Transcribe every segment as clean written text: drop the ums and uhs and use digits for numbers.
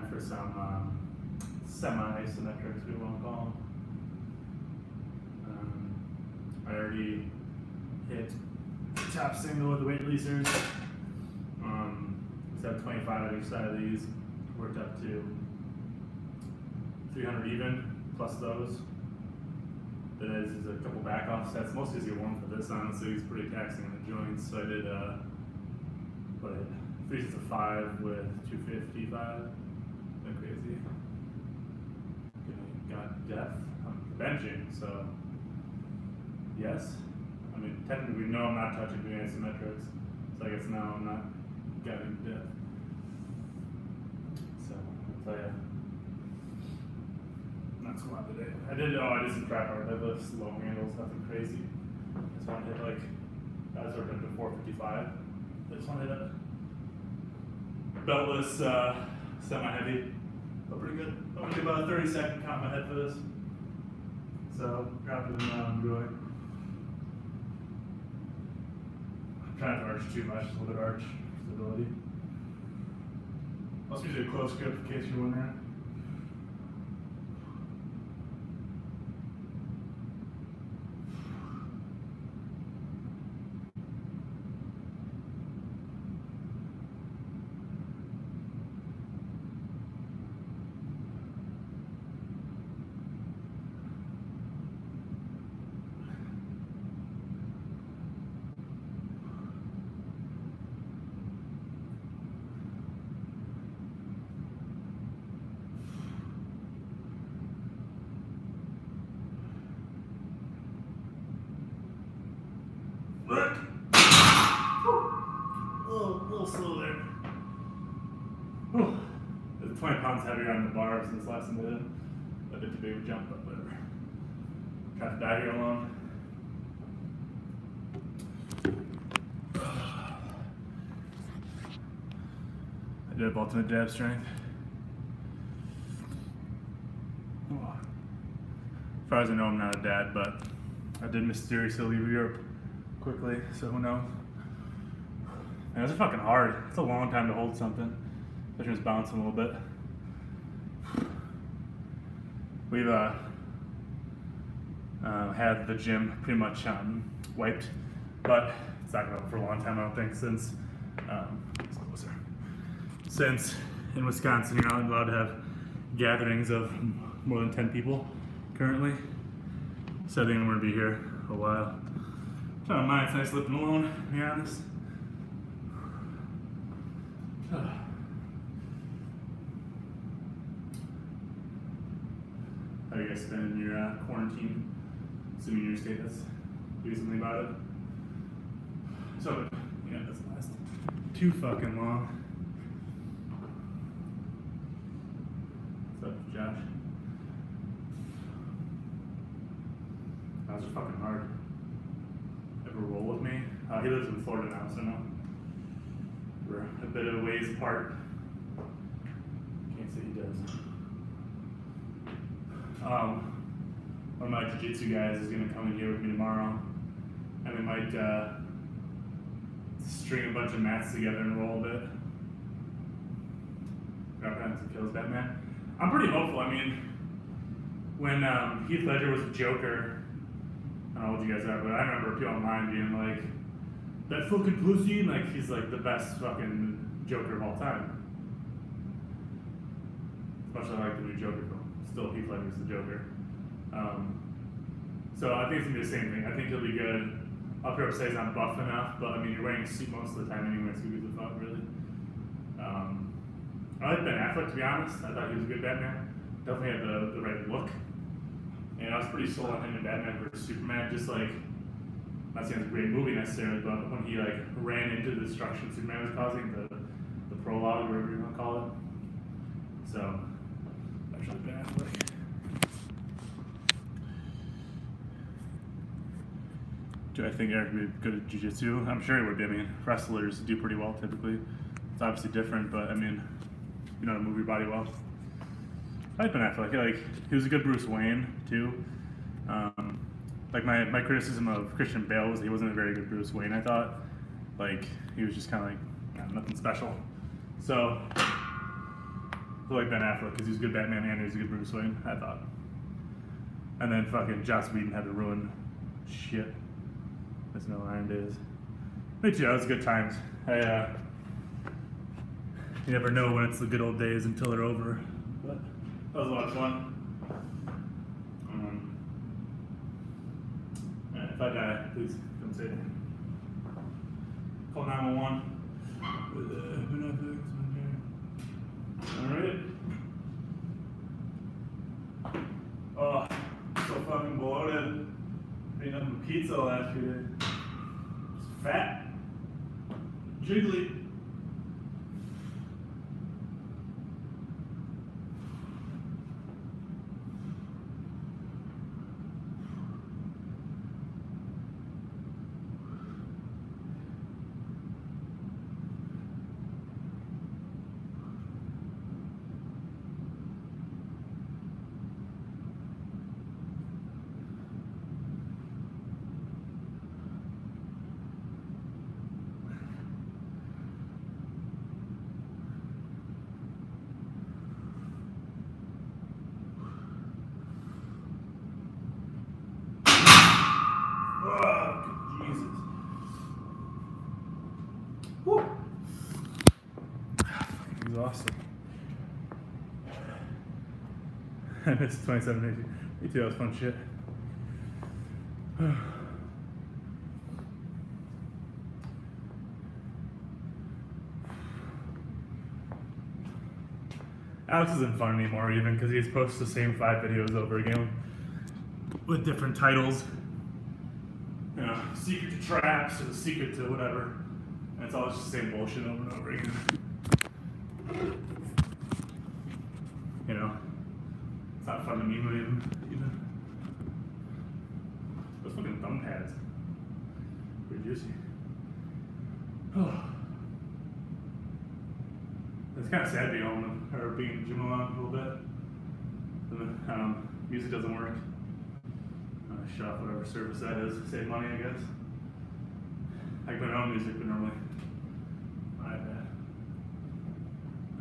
went for some semi-isometrics, we won't call them. I already hit top single with the weight releasers. Set 25 on each side of these. Worked up to 300 even, plus those. That is a couple back off sets, mostly as you warm for this, honestly. It's pretty taxing on the joints. So I did 3 sets of 5 with 255. Went crazy. Got depth on benching, so yes. I mean, technically, we know I'm not touching the isometrics, so I guess now I'm not getting depth. So I'll tell you, not squat today. I did some crap hard deadlifts, low handles, nothing crazy. I just want to hit I was working to 455. I just want to hit a beltless, semi-heavy. Felt pretty good. I'm gonna do about a 30-second count in my head for this. So drop it in really. I'm trying not to arch too much, a little bit arch stability. Also usually a close grip in case you're wondering. A little slow there. Whew. It's 20 pounds heavier on the bar since last time I did. A bit too big of a jump, but whatever. Try to die here alone. I did have ultimate dab strength. As far as I know, I'm not a dad, but I did mysteriously leave Europe quickly, so who knows? And those are fucking hard. It's a long time to hold something. Especially just bouncing a little bit. We've had the gym pretty much wiped, but it's not going to for a long time, I don't think, since in Wisconsin you're not allowed to have gatherings of more than 10 people currently. So I think I'm going to be here a while. I don't mind, it's nice living alone, to be honest. How are you guys spending your quarantine? Assuming your state has do something about it. So, yeah, it doesn't last too fucking long. What's up, Josh? Those are fucking hard. Ever roll with me? He lives in Florida now, so no. We're a bit of a ways apart. Can't say he does. One of my jiu-jitsu guys is going to come in here with me tomorrow, and we might string a bunch of mats together and roll a bit. Grab hands and kills Batman. I'm pretty hopeful. I mean, when Heath Ledger was a Joker, I don't know what you guys are, but I remember people online being like, that fucking pussy, and like he's like the best fucking Joker of all time. As much as I like the new Joker film, still Heath Ledger's the Joker. So I think it's gonna be the same thing. I think he'll be good. I'll probably say he's not buff enough, but I mean you're wearing a suit most of the time anyway, so who gives a fuck really? I like Ben Affleck, to be honest. I thought he was a good Batman. Definitely had the right look. And I was pretty sold on him in Batman vs Superman, just like, not saying it's a great movie necessarily, but when he like ran into the destruction Superman was causing, the prologue, whatever you want to call it. So, actually Ben Affleck. Do I think Eric would be good at jiu-jitsu? I'm sure he would be. I mean, wrestlers do pretty well typically. It's obviously different, but I mean, you know how to move your body well. I like Ben Affleck. Like, he was a good Bruce Wayne too. Like my criticism of Christian Bale was he wasn't a very good Bruce Wayne. I thought, like, he was just kind of like nothing special. So So like Ben Affleck, because he was a good Batman and he was a good Bruce Wayne, I thought. And then fucking Joss Whedon had to ruin shit. There's no Iron days. Me too, that was good times. You never know when it's the good old days until they're over. But that was a lot of fun. If I die, please come save me. Call 911. Alright. Oh, so fucking bloated. Ate nothing but pizza the last few days. Just fat. Jiggly. Exhausted. I missed 27 days. Me too, that was fun shit. Alex isn't fun anymore even because he just posts the same 5 videos over again with different titles. You know, secret to traps or secret to whatever. And it's all just the same bullshit over and over again. You know, it's not fun to me even. Those fucking thumb pads. Pretty juicy. Oh. It's kind of sad being home or being gym alone a little bit. Music doesn't work. Shut off whatever service that is. Save money, I guess. I can put my own music, but normally iPad.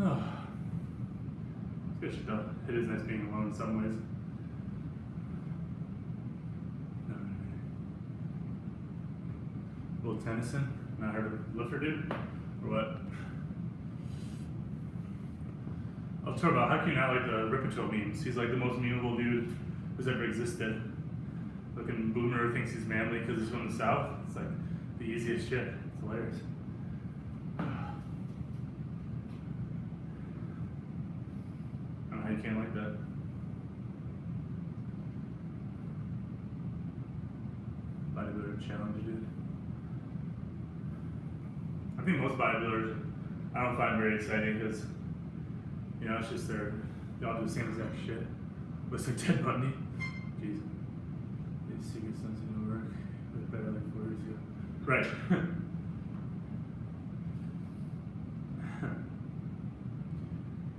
Oh. It's good shit though. It is nice being alone in some ways. Will Tennyson? Not heard of Lifter dude? Or what? I'll talk about how can you not like the Ripito memes? He's like the most memeable dude who's ever existed. Looking boomer thinks he's manly because he's from the South. It's like the easiest shit. It's hilarious. I don't know how you can't like that. Bodybuilder challenge, dude. I think most bodybuilders I don't find very exciting because, you know, it's just they all do the same exact shit. Listen to Ted Bundy. Jeez. These secret sons in New York. With better like 4 years ago. Right.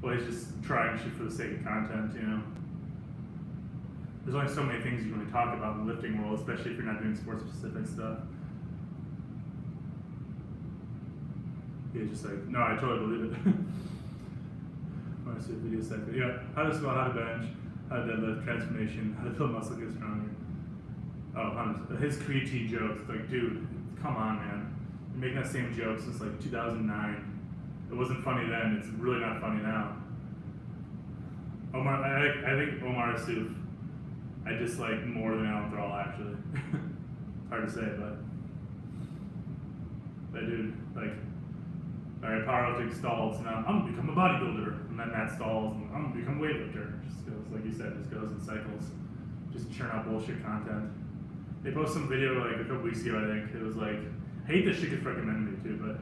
Well, he's just trying shit for the sake of content, you know. There's only so many things you can really talk about in the lifting world, especially if you're not doing sports specific stuff. He's just like, no, I totally believe it. I want to see a video second. Yeah, how to squat, how to bench, how to deadlift, transformation, how to build muscle, get stronger. Oh, his creatine jokes, like, dude, come on, man. You're making that same joke since like 2009. It wasn't funny then, it's really not funny now. I think Omar Asuf, I dislike more than Alan Thrall, actually. Hard to say, but that dude, like, alright, powerlifting stalls, now I'm gonna become a bodybuilder, and then that stalls, and I'm gonna become a weightlifter. Just goes, like you said, just goes in cycles. Just churn out bullshit content. They posted some video like a couple weeks ago, I think. It was like, I hate that shit gets recommended me too, but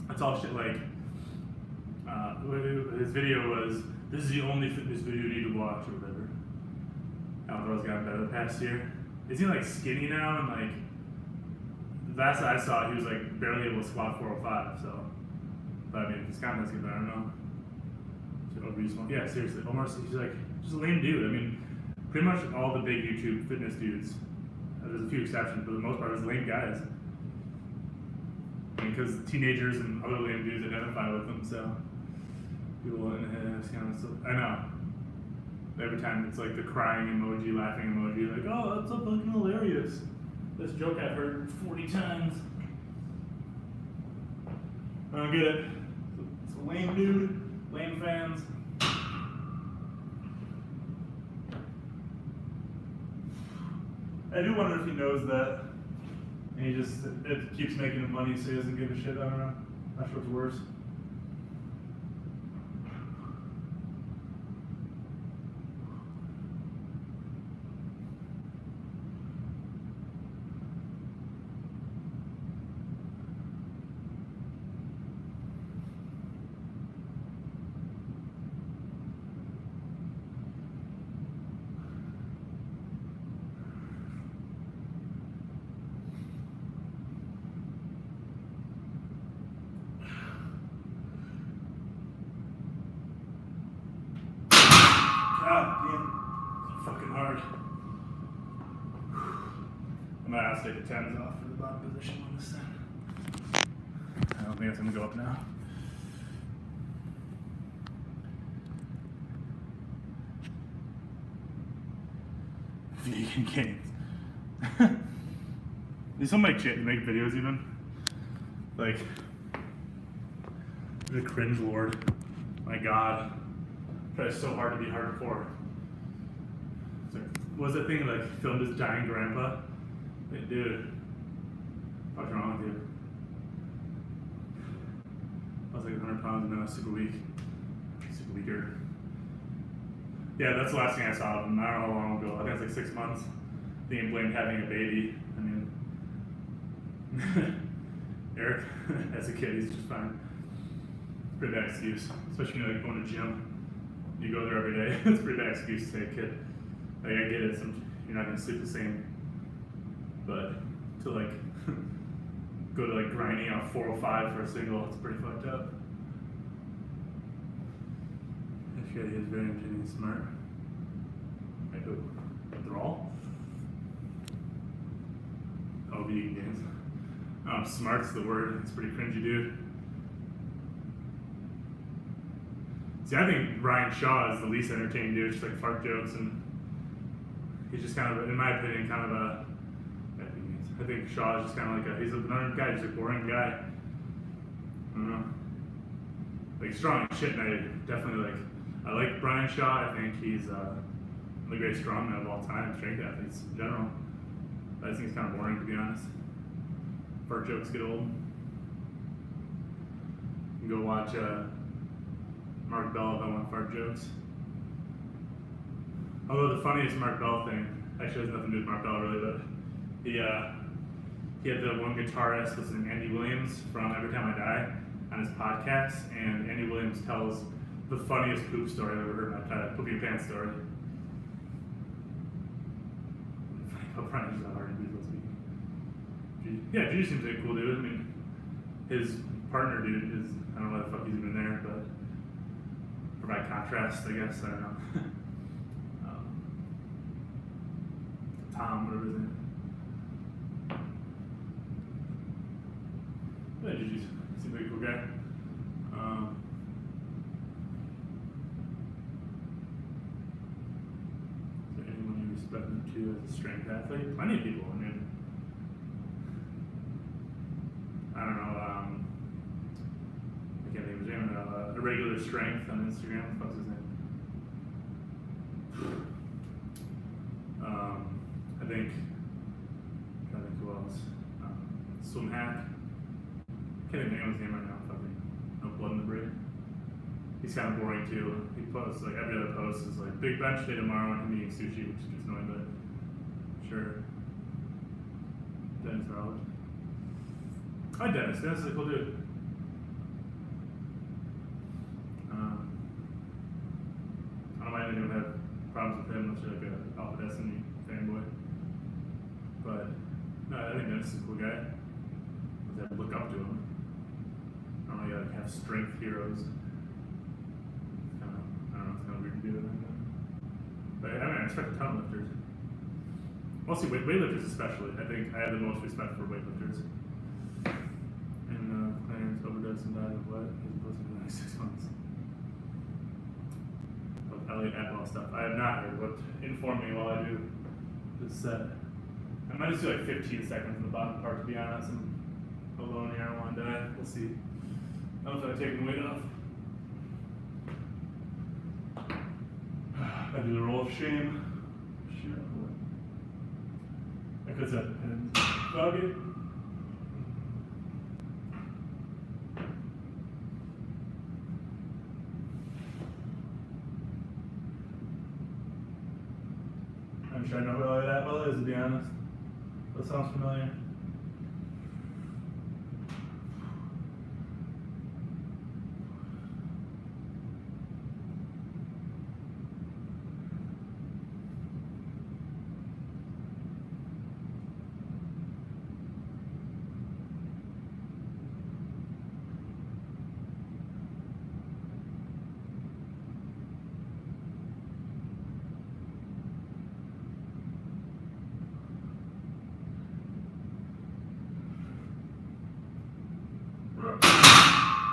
that's all shit like, his video was, this is the only fitness video you need to watch or whatever. Alan Thrall's gotten better the past year. Is he like skinny now and like, last I saw, he was like barely able to squat 405. So, but I mean, if his content's good, I don't know. Yeah, seriously, Omar, he's like just a lame dude. I mean, pretty much all the big YouTube fitness dudes. There's a few exceptions, but for the most part, it's lame guys. I unfortunately, because teenagers and other lame dudes identify with them, so people in his kind of stuff. I know. Every time it's like the crying emoji, laughing emoji, like, oh, that's so fucking hilarious. This joke I've heard 40 times. I don't get it. It's a lame dude, lame fans. I do wonder if he knows that. And he just, it keeps making him money so he doesn't give a shit. I don't know. Not sure what's worse. God damn. Fucking hard. I'm gonna have to take the 10s off for the bottom position on this thing. I don't think it's gonna go up now. Vegan games. These don't make videos even. Like, the cringe lord. My God. Try so hard to be hardcore. It's like, what was that thing like filmed his dying grandpa? Like, dude, what's wrong with you? I was like 100 pounds and now super weak. Super weaker. Yeah, that's the last thing I saw of him. I don't know how long ago. I think it was like 6 months. Being blamed having a baby. I mean, Eric, as a kid, he's just fine. Pretty bad excuse, especially when you're like going to gym. You go there every day. It's a pretty bad excuse to say, kid. Like, I get it. You're not gonna sleep the same, but to like go to like grinding out 405 for a single, it's pretty fucked up. This guy is very entertaining and smart. Like who? Thrall? Oh, vegan games. Smart's the word. It's pretty cringy, dude. See, I think Ryan Shaw is the least entertaining dude, just like fart jokes, and he's just kind of, in my opinion, kind of a, I think Shaw is just kind of like he's another guy, just a boring guy. I don't know. Like, strong as shit, and I definitely I like Brian Shaw. I think he's the greatest strongman of all time, strength athletes in general. But I think he's kind of boring, to be honest. Fart jokes get old. You can go watch, Mark Bell if I want fart jokes. Although the funniest Mark Bell thing actually has nothing to do with Mark Bell really, but he had the one guitarist listening to Andy Williams from Every Time I Die on his podcast, and Andy Williams tells the funniest poop story I've ever heard in my life, pooping pants story. How funny is that hard to do this week? Yeah, Juju seems like a cool dude. I mean, his partner dude is, I don't know why the fuck he's even there, but provide contrast, I guess. I don't know. Tom, whatever his name. Yeah, Juju seems like a cool guy. Is there anyone you respect him to as a strength athlete? Plenty of people. I mean, I don't know. I can't think of his name. Irregular Strength on Instagram. What the fuck's his name? I think. I'm trying to think who else. Swim Hack. Can't even think of his name right now. Fucking no blood in the brain. He's kind of boring too. He posts like every other post is like big bench day tomorrow and him eating sushi, which gets annoying, but sure. Dennis Rowland. Hi Dennis. Dennis is a cool dude. I don't mind anyone have problems with him unless you're like a Alpha Destiny fanboy. But no, I think Dennis is a cool guy. I have to look up to him. I don't know, you gotta have strength heroes. It's kind of, I don't know, it's kind of weird to do that. But I mean, I respect a ton of lifters. Mostly weightlifters especially. I think I have the most respect for weightlifters. And Bryson died of what? He's posted in the next 6 months. Of Elliot Atwell stuff. I have not heard. What? Inform me while I do this set. I might just do like 15 seconds in the bottom part, to be honest. I'm alone here. I don't want to die. We'll see. I don't know if I've taken the weight off. I do the roll of shame. Sure. I could set and doggy. I'm sure I know who Elliot Atwell is, to be honest. That sounds familiar.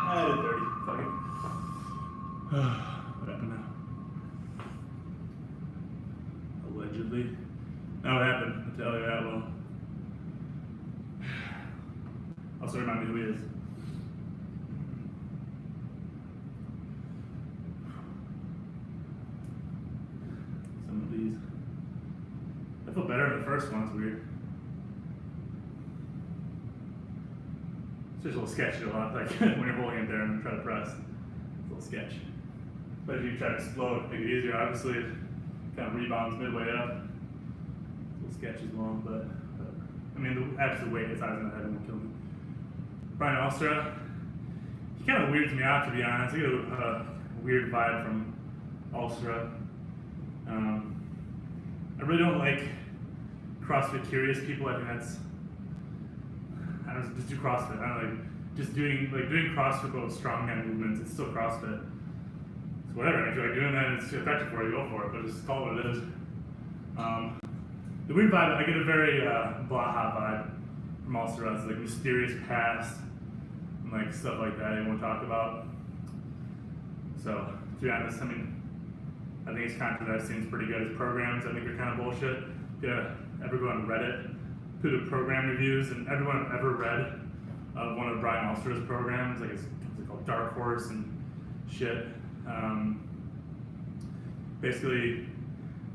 I did 30. Fuck it. What happened now? Allegedly. Now what happened? I'll tell you that well. Also remind me who he is. Some of these. I feel better in the first one, it's weird. It's just a little sketchy a lot, like when you're holding it there and try to press. It's a little sketch. But if you try to explode, make it easier, obviously it kind of rebounds midway up. It's a little sketch as well, but I mean, the absolute weight is always gonna won't kill me. Brian Alstra, he kind of weirds me out, to be honest. I get a weird vibe from Alstra. I really don't like CrossFit curious people. I think that's, I don't know, just do CrossFit. I don't like just doing CrossFit but with strongman movements. It's still CrossFit. So whatever. If you're like doing that and it's effective for you, go for it. But just call it what it is. The weird vibe, I get a very Blaha vibe from Alstra. It's like mysterious past and like stuff like that you won't talk about. So to be honest, I mean, I think his content I've seen is pretty good. His programs I think are kind of bullshit. If you ever go on Reddit, do the program reviews, and everyone I've ever read of one of Brian Alstra's programs, like it's called Dark Horse and shit. Basically,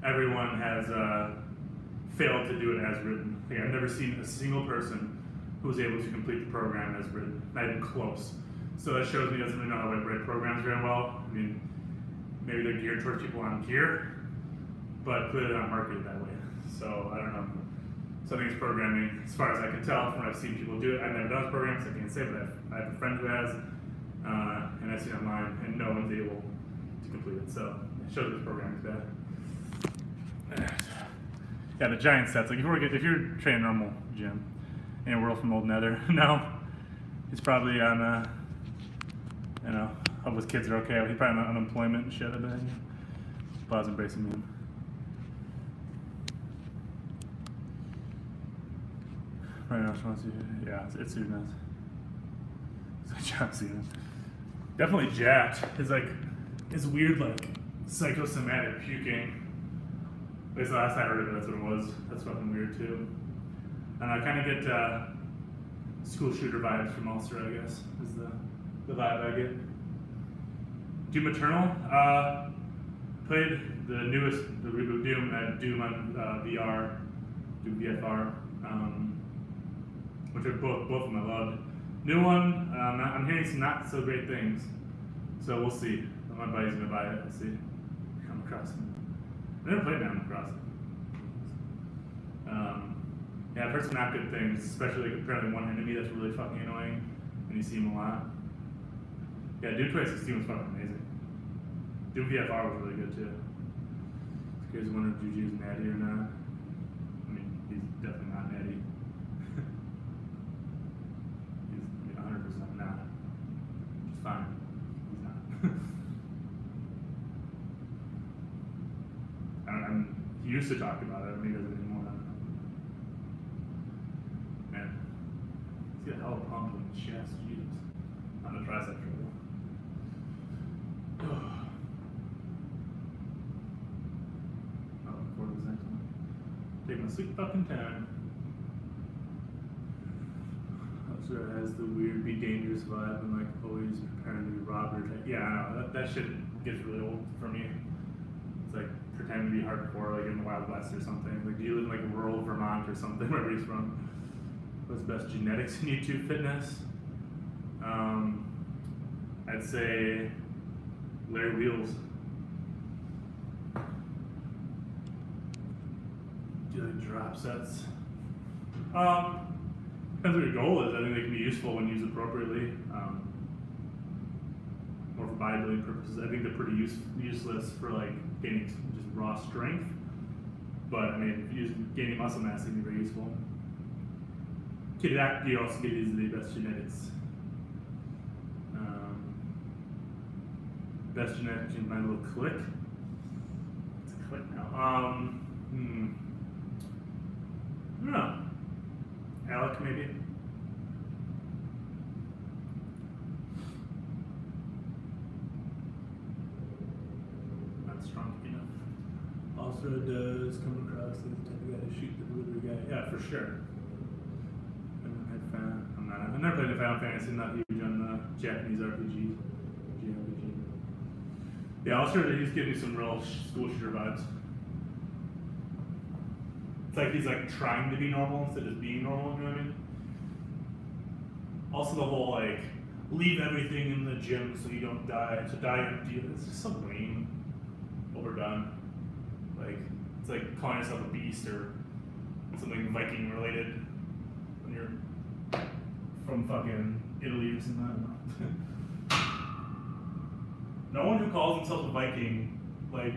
everyone has failed to do it as written. Like I've never seen a single person who was able to complete the program as written, not even close. So that shows me he doesn't really know how to write programs very well. I mean, maybe they're geared towards people on gear, but clearly not marketed that way. So I don't know. So I think it's programming, as far as I can tell from what I've seen people do it. I've never done his programs, so I can't say, but I have a friend who has, and I've seen it online, and no one's able to complete it. So it shows this program is bad. Yeah, the giant sets. Like if you're training normal gym in a world from Old Nether, no, he's probably on, you know, hope his kids are okay. He's probably on unemployment and shit. I bet. Pa's embracing me. Right now, yeah, it's super nice. It's like John Cena. Definitely jacked. His weird like psychosomatic puking. At least the last I heard of it, that's what it was. That's fucking weird too. And I kind of get school shooter vibes from Ulster, I guess, is the vibe I get. Doom Eternal, played the newest, the reboot Doom at Doom on VR, Doom VFR, which are both of them I loved. New one, I'm hearing some not so great things, so we'll see. My buddy's gonna buy it. We'll see. Animal Crossing. I never played Animal Crossing. Yeah, I've heard some not good things, especially like apparently one enemy that's really fucking annoying, and you see him a lot. Yeah, Doom 2016 was fucking amazing. Doom VFR was really good too. You guys wonder if Juju's natty or not? I mean, he's definitely not natty. He's 100% not. Which is fine. He's not. He used to talk about it, but he doesn't anymore. Man, he's got a hell of a pump in his chest, Jesus. on the tricep drill. I'll look forward to this next one. Take my sweet fucking time. Also, it has the weird Be Dangerous vibe and like always preparing to be robbed or yeah, I know that shit gets really old for me. It's like pretending to be hardcore, like in the Wild West or something. Like, do you live in like rural Vermont or something, wherever he's from? What's best genetics in YouTube fitness? I'd say Larry Wheels. Do you like drop sets? Depends what your goal is. I think they can be useful when used appropriately. More for bodybuilding purposes. I think they're pretty useless for like gaining just raw strength. But I mean, if you use gaining muscle mass, they can be very useful. Kid Active also get these the best genetics. Best genetics in my little click. It's a click now. I don't know. Alec, maybe? Not strong enough. Also does come across as the type of guy to shoot the delivery guy. Yeah, for sure. I've never played a Final Fantasy, I'm not huge on the Japanese RPGs. JRPG. Yeah, also he's giving me some real school shooter vibes. It's like he's like trying to be normal instead of being normal, you know what I mean? Also the whole like, leave everything in the gym so you don't die, so die empty. It's just so lame, overdone. Like, it's like calling yourself a beast or something Viking related when you're from fucking Italy or something, I don't know. No one who calls himself a Viking, like,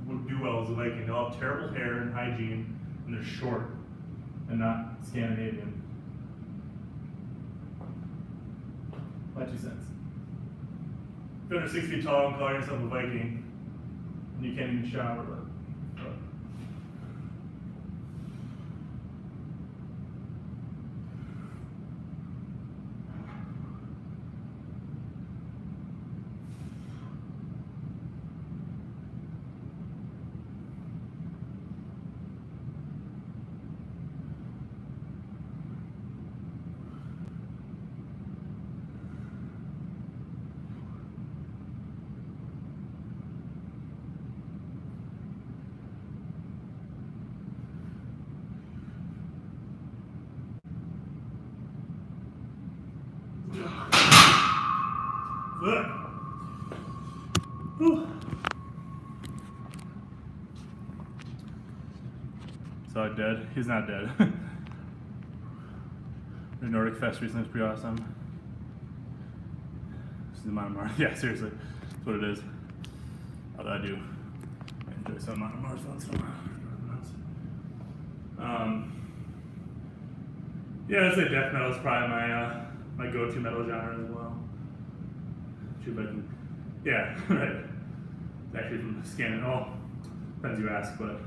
would do well as a Viking. They'll have terrible hair and hygiene, and they're short, and not Scandinavian. My 2 cents. If you're under 6 feet tall and call yourself a Viking, and you can't even shower, but so dead. He's not dead. The Nordic Fest recently was pretty awesome. This is the amount of Mars. Yeah, seriously, that's what it is. Although I do enjoy some amount of Mars once in a while. Yeah, I'd say death metal is probably my go-to metal genre as well. Shoot, but yeah, right. It's actually from Scandinavia. Oh, depends who you ask, but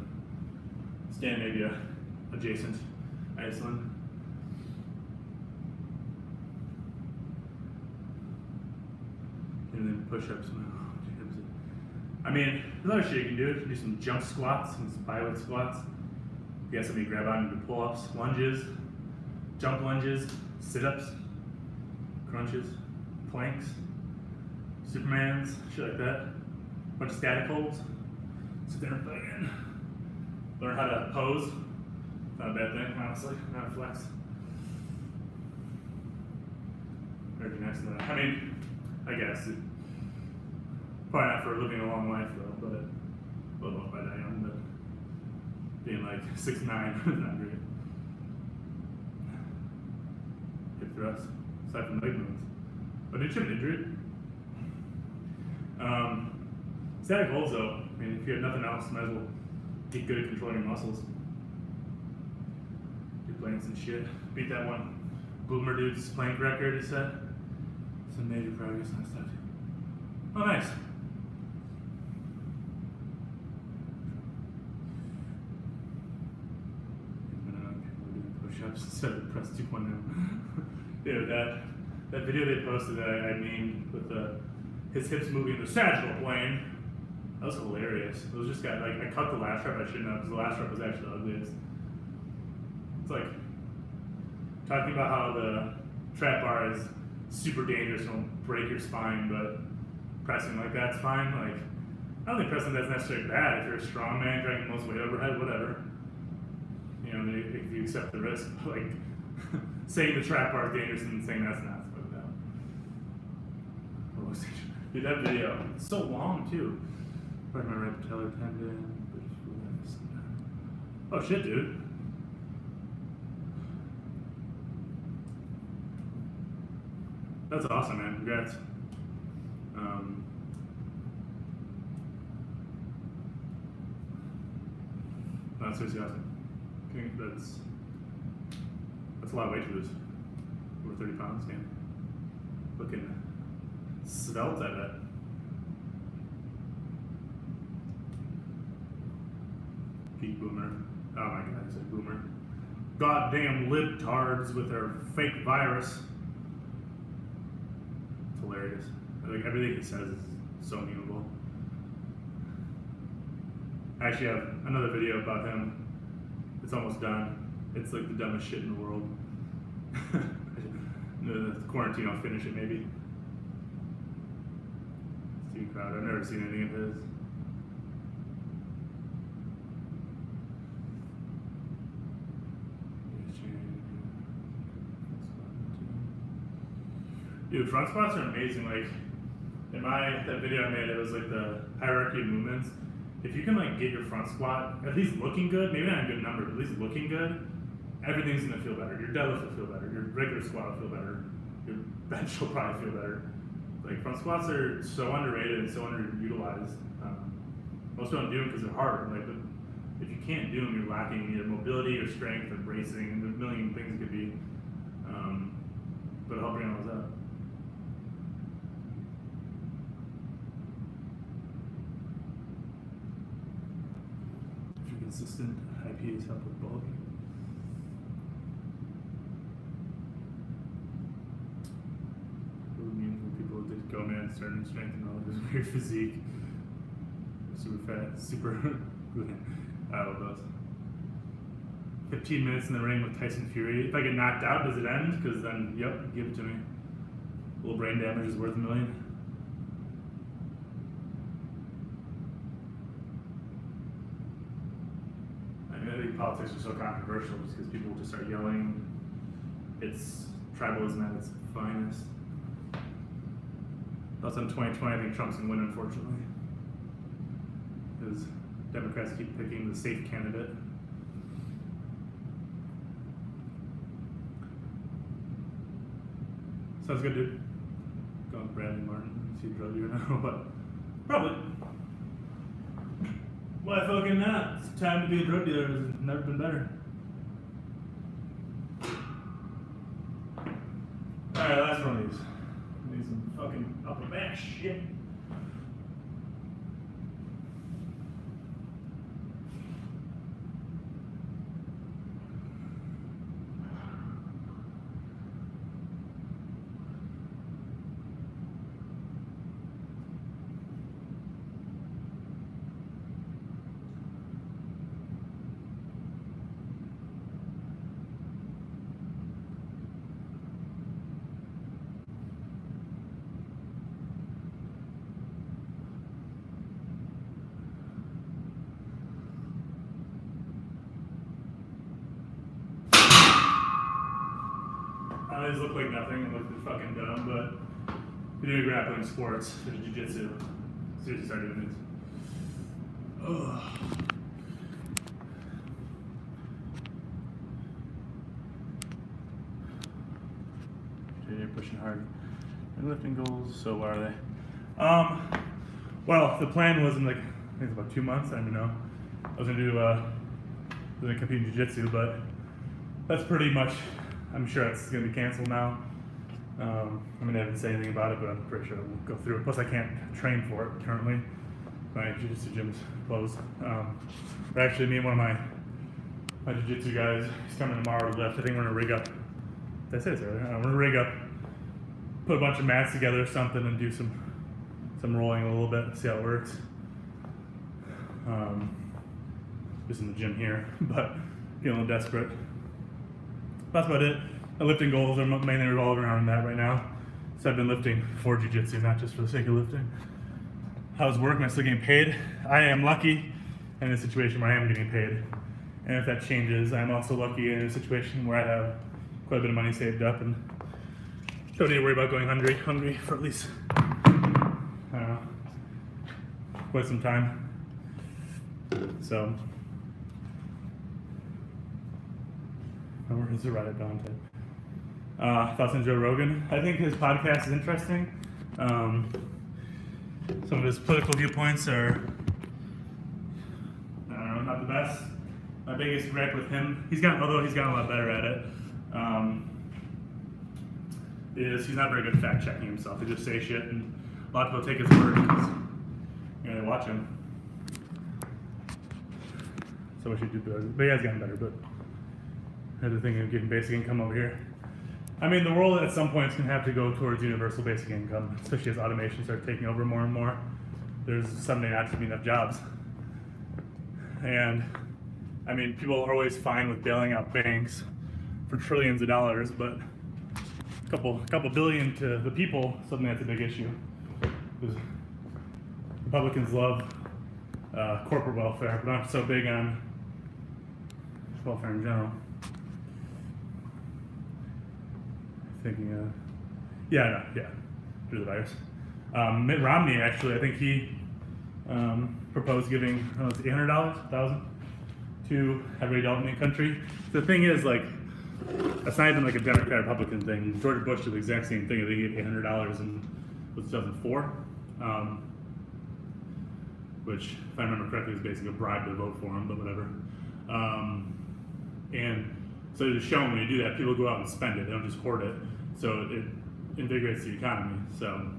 Scandinavia adjacent Iceland. And then push-ups. I mean, there's other shit you can do. You can do some jump squats and some bodyweight squats. If you got somebody to grab on, you do pull-ups, lunges, jump lunges, sit-ups, crunches, planks, Supermans, shit like that. Bunch of static holds. Sit there and fucking learn how to pose. Not a bad thing, honestly. Not a flex. Very nice to that. I mean, I guess. Probably not for living a long life though, but well, not by that young, but being like 6'9", not great. Hip thrust, aside from leg movements. But did you have an injury? Static holds though. I mean, if you have nothing else, might as well get good at controlling your muscles. Do planks and shit. Beat that one boomer dude's plank record, he said. Some major progress on stuff. Oh, nice. We're doing push-ups instead of press 2.0. Yeah, that video they posted that I mean with his hips moving the sagittal plane. That was hilarious. It was just got like I cut the last rep I shouldn't have because the last rep was actually the ugliest. It's like talking about how the trap bar is super dangerous and will break your spine, but pressing like that's fine. Like I don't think pressing that's necessarily bad if you're a strong man dragging the most weight overhead, whatever. You know, if you accept the risk. Like saying the trap bar is dangerous and saying that's not. Dude, that video, it's so long too. Right, my right patellar tendon. Oh shit, dude. That's awesome, man. Congrats. That's seriously awesome. That's a lot of weight to lose. Over 30 pounds, man. Looking svelte at it. Peak boomer. Oh my god, I said boomer. Goddamn libtards with their fake virus. It's hilarious. Like everything he says is so memeable. I actually have another video about him. It's almost done. It's like the dumbest shit in the world. The quarantine, I'll finish it maybe. Steve Crowder, I've never seen anything of his. Dude, front squats are amazing. Like in that video I made, it was like the hierarchy of movements. If you can like get your front squat at least looking good, maybe not a good number, but at least looking good, everything's gonna feel better. Your deadlift will feel better. Your regular squat will feel better. Your bench will probably feel better. Like front squats are so underrated and so underutilized. Most don't do them because they're hard. Like, but if you can't do them, you're lacking either mobility or strength or bracing, and there's a million things it could be. But it'll help bring all those up. If you're consistent, IPAs help with bulking. Go man, starting to strengthen all of his weird physique. Super fat, super good. I love those. 15 minutes in the ring with Tyson Fury. If I get knocked out, does it end? Because then, yep, give it to me. A little brain damage is worth $1 million. I think politics are so controversial just because people just start yelling. It's tribalism at its finest. Thoughts on 2020, I think Trump's going to win, unfortunately. Because Democrats keep picking the safe candidate. Sounds good, dude. Going with Bradley Martin. See drug dealer now, but probably. Why fucking not? It's time to be a drug dealer. It's never been better. Alright, last one of these. Need some fucking upper back shit. These look like nothing, look fucking dumb, but if you're doing grappling sports, there's jiu-jitsu. Seriously, start doing these. Ugh. You're pushing hard. And lifting goals, so what are they? Well, the plan was in like, I think it's about 2 months, I don't even know. I was gonna compete in jiu-jitsu, but that's pretty much, I'm sure it's going to be canceled now. I mean, I haven't said anything about it, but I'm pretty sure I won't go through it. Plus, I can't train for it currently. My jiu-jitsu gym's closed. But actually, me and one of my jiu-jitsu guys, he's coming tomorrow to lift. I think we're going to rig up. Did I say this earlier? We're going to rig up put a bunch of mats together or something and do some rolling a little bit, see how it works. Just in the gym here, but feeling a little desperate. That's about it. My lifting goals are mainly revolving around that right now. So I've been lifting for jiu-jitsu, not just for the sake of lifting. How's work? Am I still getting paid? I am lucky in a situation where I am getting paid. And if that changes, I'm also lucky in a situation where I have quite a bit of money saved up and don't need to worry about going hungry for at least, I don't know, quite some time. So, where is the write it down to? Thoughts on Joe Rogan? I think his podcast is interesting. Some of his political viewpoints are, I don't know, not the best. My biggest gripe with him, although he's gotten a lot better at it, is he's not very good at fact checking himself. He just say shit, and a lot of people take his word because they watch him. So I should do better. But he has gotten better. But I had to think of getting basic income over here. I mean, the world at some point is going to have to go towards universal basic income, especially as automation starts taking over more and more. There's someday not to be enough jobs. And, I mean, people are always fine with bailing out banks for trillions of dollars, but a couple billion to the people, suddenly that's a big issue. Because Republicans love corporate welfare, but not so big on welfare in general. Thinking, due to the virus. Mitt Romney, actually, I think he proposed giving $800, $1,000 to every adult in the country. The thing is, like, that's not even like a Democrat Republican thing. George Bush did the exact same thing. They gave $800 in 2004, which, if I remember correctly, was basically a bribe to vote for him, but whatever. And so to show them when you do that, people go out and spend it. They don't just hoard it. So it invigorates the economy. So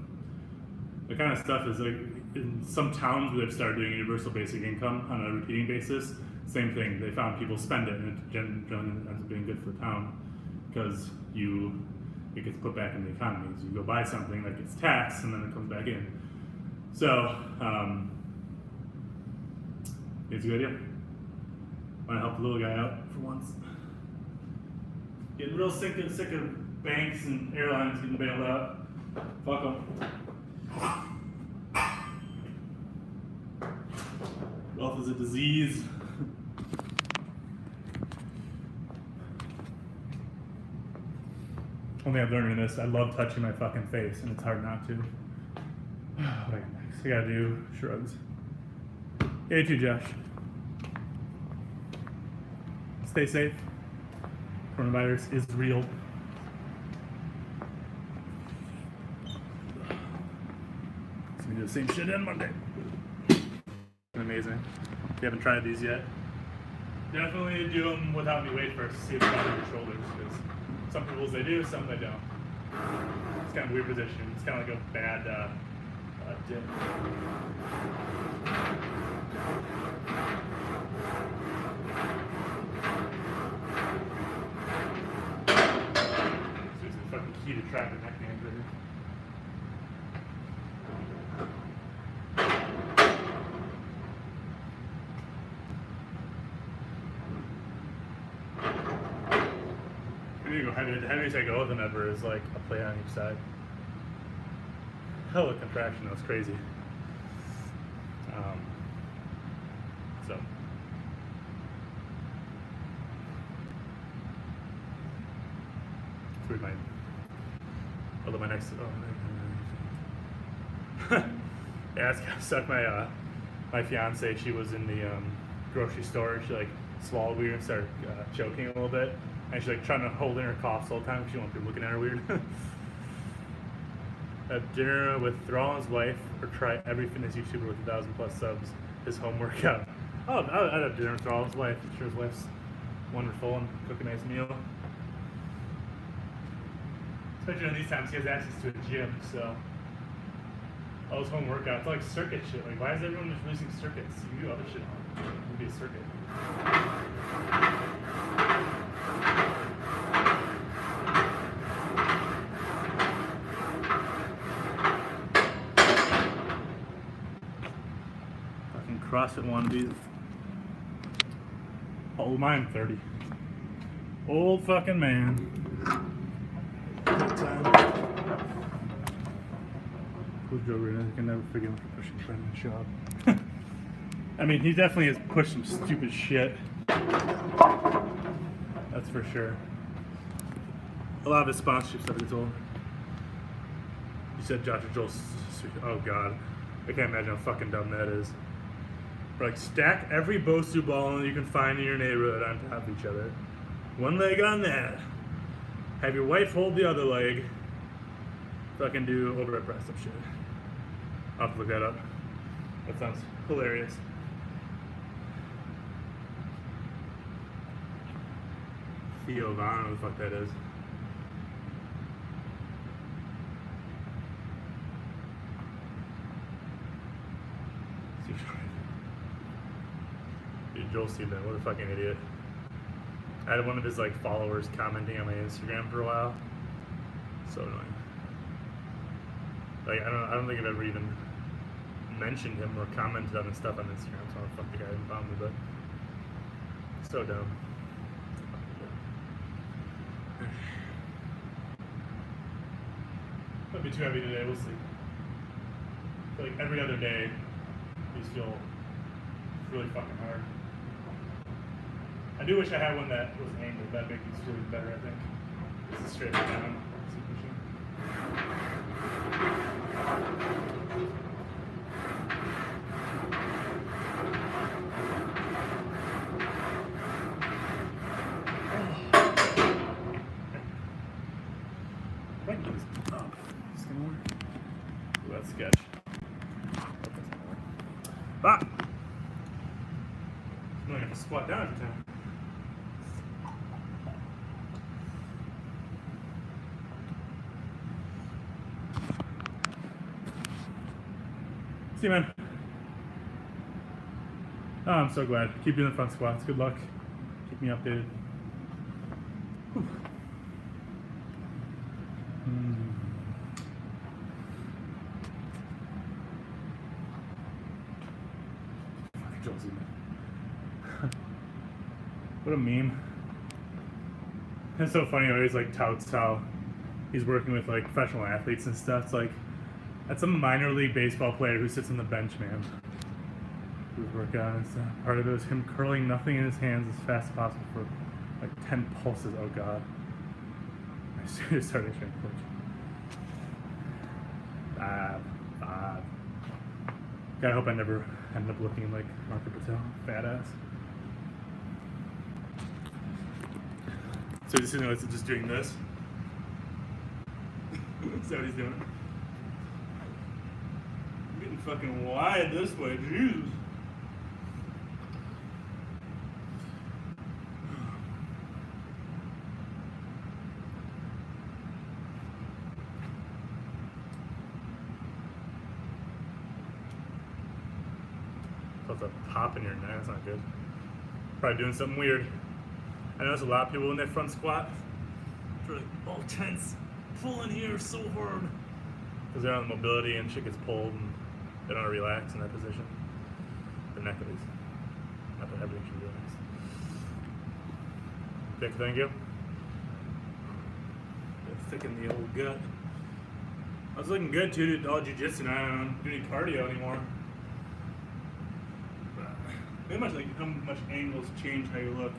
the kind of stuff is like in some towns where they've started doing universal basic income on a repeating basis. Same thing. They found people spend it, and it generally ends up being good for the town because it gets put back in the economy. So you go buy something that gets taxed, and then it comes back in. So it's a good idea. Want to help the little guy out for once. Getting real sick of banks and airlines getting bailed out. Fuck them. Wealth is a disease. One thing I've learned in this, I love touching my fucking face, and it's hard not to. What I got next? I gotta do shrugs. Yeah, you too, Josh. Stay safe. Coronavirus is real. So we do the same shit on Monday. Amazing. If you haven't tried these yet, definitely do them without any weight first. See if it's on your shoulders. Because some people they do, some they don't. It's kind of a weird position. It's kind of like a bad dip. Fucking key to track the neck angle here. I need to go heavier. The heaviest I go with them ever is like a plate on each side. Hell of a contraction, that was crazy. So. Through my, although my next, yeah, it's kind of sucked. My fiance, she was in the grocery store. She like swallowed weird and started choking a little bit, and she's like trying to hold in her cough the whole time. She didn't want people looking at her weird. At dinner with Thrall and his wife, or try every fitness YouTuber with 1,000+ subs. His home workout. Oh, I'd have dinner with Thrall and his wife. I'm sure his wife's wonderful and cook a nice meal. Especially in these times, he has access to a gym, so all his home workouts, like circuit shit. Like, why is everyone just releasing circuits? You can do other shit on it. It would be a circuit. CrossFit wannabes. How old am I? I'm 30. Old fucking man. Good time. Cool Joe Rogan, I can never forgive him for pushing Brendan Schaub. I mean, he definitely has pushed some stupid shit. That's for sure. A lot of his sponsorships I've been told. You said Dr. Joel. Oh god, I can't imagine how fucking dumb that is. Like, stack every Bosu ball you can find in your neighborhood on top of each other. One leg on that. Have your wife hold the other leg. Fucking do overhead press some shit. I'll have to look that up. That sounds hilarious. Theo Von, I don't know what the fuck that is. Dude, Joel Steven, what a fucking idiot. I had one of his like followers commenting on my Instagram for a while. So annoying. Like I don't think I've ever even mentioned him or commented on his stuff on Instagram, so I don't fuck the guy even found me, but so dumb. Might be too heavy today, we'll see. I feel like every other day I just feel really fucking hard. I do wish I had one that was angled. That'd make these really better, I think. This is straight down. Right, get this up. Is this gonna work? Ooh, that's sketch. Ah! I'm gonna have to squat down every time. See you, man. Oh, I'm so glad. Keep doing the front squats. Good luck. Keep me updated. Whew. Fucking Joel Steven. What a meme. It's so funny. He always like touts how he's working with like professional athletes and stuff. It's like, that's a minor league baseball player who sits on the bench, man. Who's working on it. Part of it was him curling nothing in his hands as fast as possible for like 10 pulses. Oh god. I started trying to coach. Bad. God, I hope I never end up looking like Marco Patel. Fat ass. So he's just doing this. Is that what he's doing? I'm getting fucking wide this way, Jesus. Felt a pop in your neck, that's not good. Probably doing something weird. I notice a lot of people in their front squat, they're like all tense, pulling here so hard. Because they're on the mobility and shit gets pulled and they don't relax in that position. The neck at least. Not that everything should relax. Thank you. Thicken the old gut. I was looking good too, did all jiu-jitsu now. I don't do any cardio anymore. Pretty much like how much angles change how you look.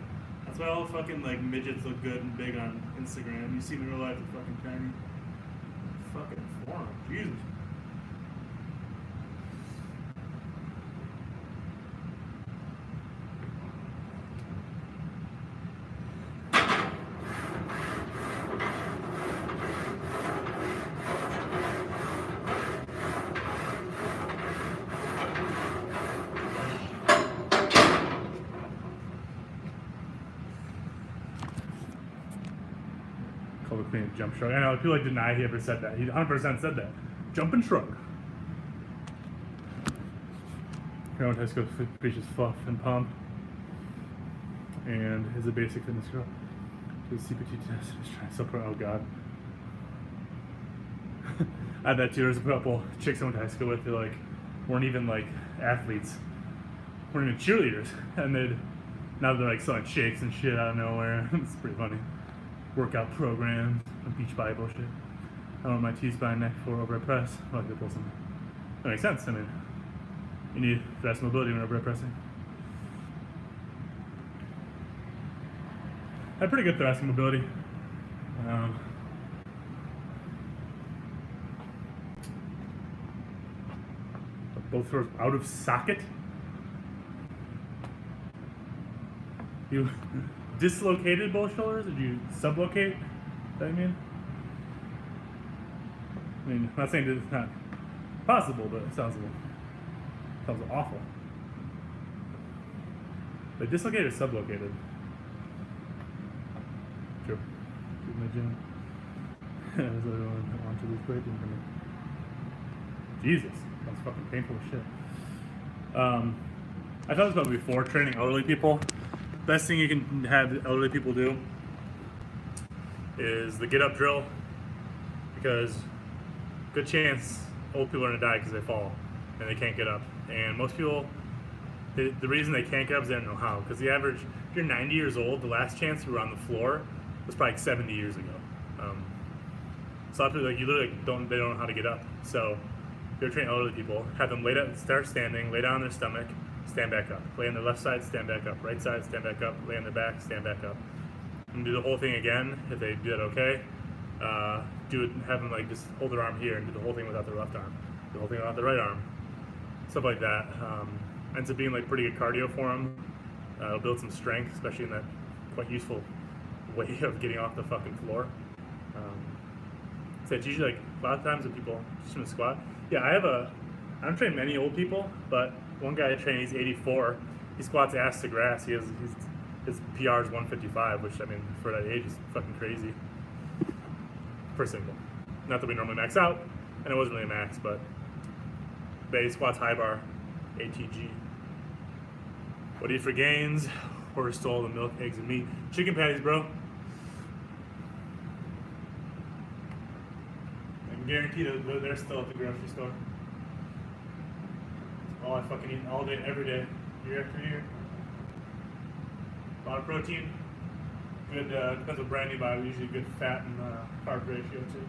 That's why all fucking like midgets look good and big on Instagram. You see them in real life, they're fucking tiny. Fucking forearm, Jesus. Color clean jump shrug. I know people like deny he ever said that. He 100% said that. Jump and shrug. Here went high school preaches fluff and pump. And is a basic fitness girl. Do the CPT test. He's trying to support. Oh god. I had that too. There's a couple chicks I went to high school with that like weren't even like athletes. weren't even cheerleaders, and now they're like selling shakes and shit out of nowhere. It's pretty funny. Workout programs, beach body bullshit. I want my T-spine neck for overhead press. I like to pull something. That makes sense. I mean, you need fast mobility when overhead pressing. I have pretty good thoracic mobility. Both throws out of socket. You dislocated both shoulders? Did you sublocate? Is that what you mean? I mean, I'm not saying that it's not possible, but it sounds awful. But dislocated or sublocated? True. My gym. There's another one I want to lose weight. Jesus, that's fucking painful as shit. I thought about before training elderly people. Best thing you can have elderly people do is the get up drill, because good chance old people are gonna die because they fall and they can't get up. And most people, the reason they can't get up is they don't know how. Because the average, if you're 90 years old, the last chance you were on the floor was probably like 70 years ago. So a lot of people, like, you literally they don't know how to get up. So if you're training elderly people, have them start standing, lay down on their stomach, stand back up. Lay on their left side, stand back up. Right side, stand back up. Lay on their back, stand back up. And do the whole thing again. If they do that okay, do it. Have them like just hold their arm here and do the whole thing without their left arm. Do the whole thing without their right arm. Stuff like that. Ends up being like pretty good cardio for them. It'll build some strength, especially in that quite useful way of getting off the fucking floor. So it's usually like a lot of times when people just in a squat. Yeah, I don't train many old people, but one guy I train, he's 84. He squats ass to grass. His PR is 155, which, I mean, for that age is fucking crazy. Per single. Not that we normally max out, and it wasn't really a max, but he squats high bar, ATG. What do you eat for gains? Horse stole the milk, eggs, and meat. Chicken patties, bro. I can guarantee that they're still at the grocery store. All I fucking eat all day, every day, year after year. A lot of protein. Good, depends what brand you buy, usually good fat and carb ratio too.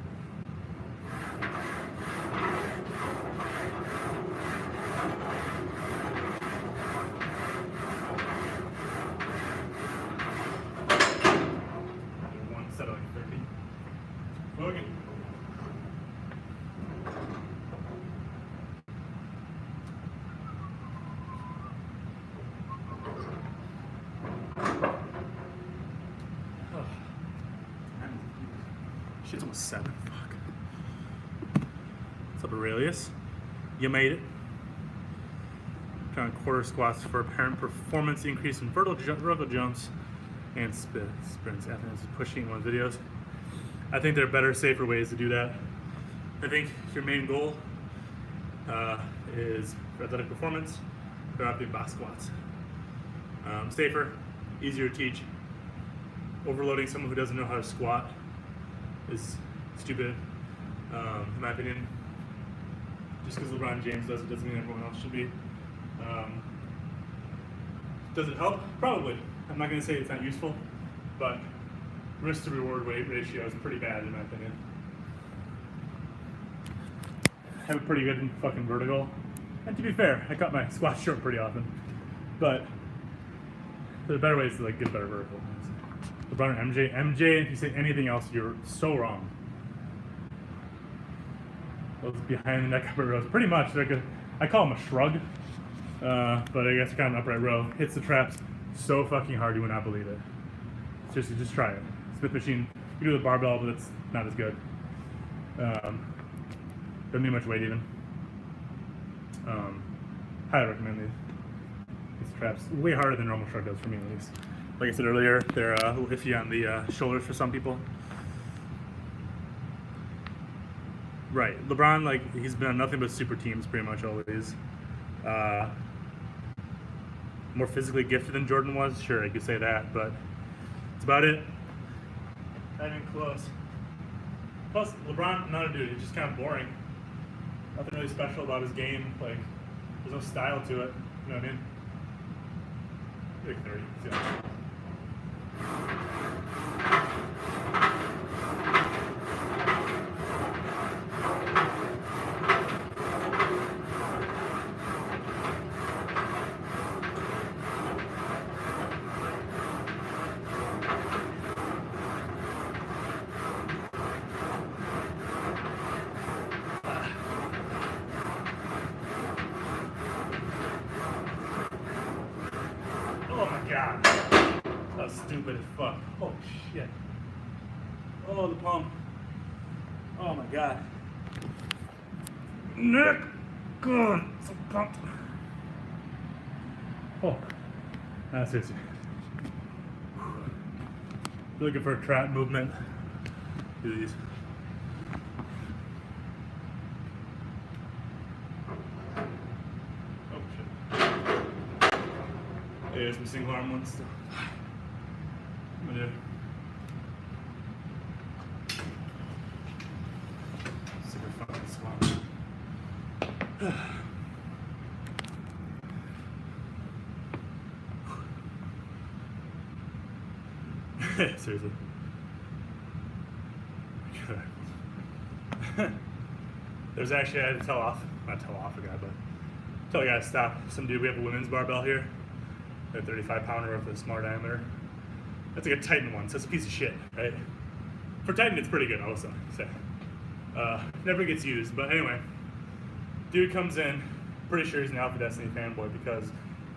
One set of like 30. Logan. Shit's almost 7. Fuck. What's up, Aurelius? You made it. Trying quarter squats for apparent performance increase in vertical jumps and sprints. Athens is pushing one videos. I think there are better, safer ways to do that. I think if your main goal is for athletic performance, they're not doing box squats. Safer, easier to teach. Overloading someone who doesn't know how to squat is stupid, in my opinion. Just because LeBron James does it doesn't mean everyone else should be. Does it help? Probably. I'm not going to say it's not useful, but risk to reward ratio is pretty bad in my opinion. I have a pretty good fucking vertical, and to be fair, I cut my squat short pretty often, but there are better ways to like get better vertical. LeBron and MJ, if you say anything else, you're so wrong. Those behind the neck upright rows, pretty much, I call them a shrug, but I guess kind of an upright row. Hits the traps so fucking hard you would not believe it. Seriously, just try it. Smith machine, you do the barbell, but it's not as good. Doesn't need much weight even. Highly recommend these traps. Way harder than normal shrug does for me at least. Like I said earlier, they're a little iffy on the shoulders for some people. Right, LeBron, like, he's been on nothing but super teams pretty much always. More physically gifted than Jordan was, sure, I could say that, but that's about it. Not even close. Plus, LeBron, another dude, he's just kind of boring. Nothing really special about his game, like, there's no style to it, you know what I mean? Big 30. Yeah. Oh my god. That was stupid as fuck. Oh shit. Oh, the pump. Oh my god. Nick! God, so pumped. Oh. Seriously. Looking for a trap movement. Do these. Oh shit. Yeah, there's some single arm ones still. I'm gonna do. Sick of fucking squat. Seriously. There's actually, I had to not tell off a guy, but tell a guy to stop. Some dude, we have a women's barbell here. A 35 pounder with a small diameter. That's like a Titan one, so it's a piece of shit, right? For Titan, it's pretty good, also. So, never gets used, but anyway. Dude comes in, pretty sure he's an Alpha Destiny fanboy because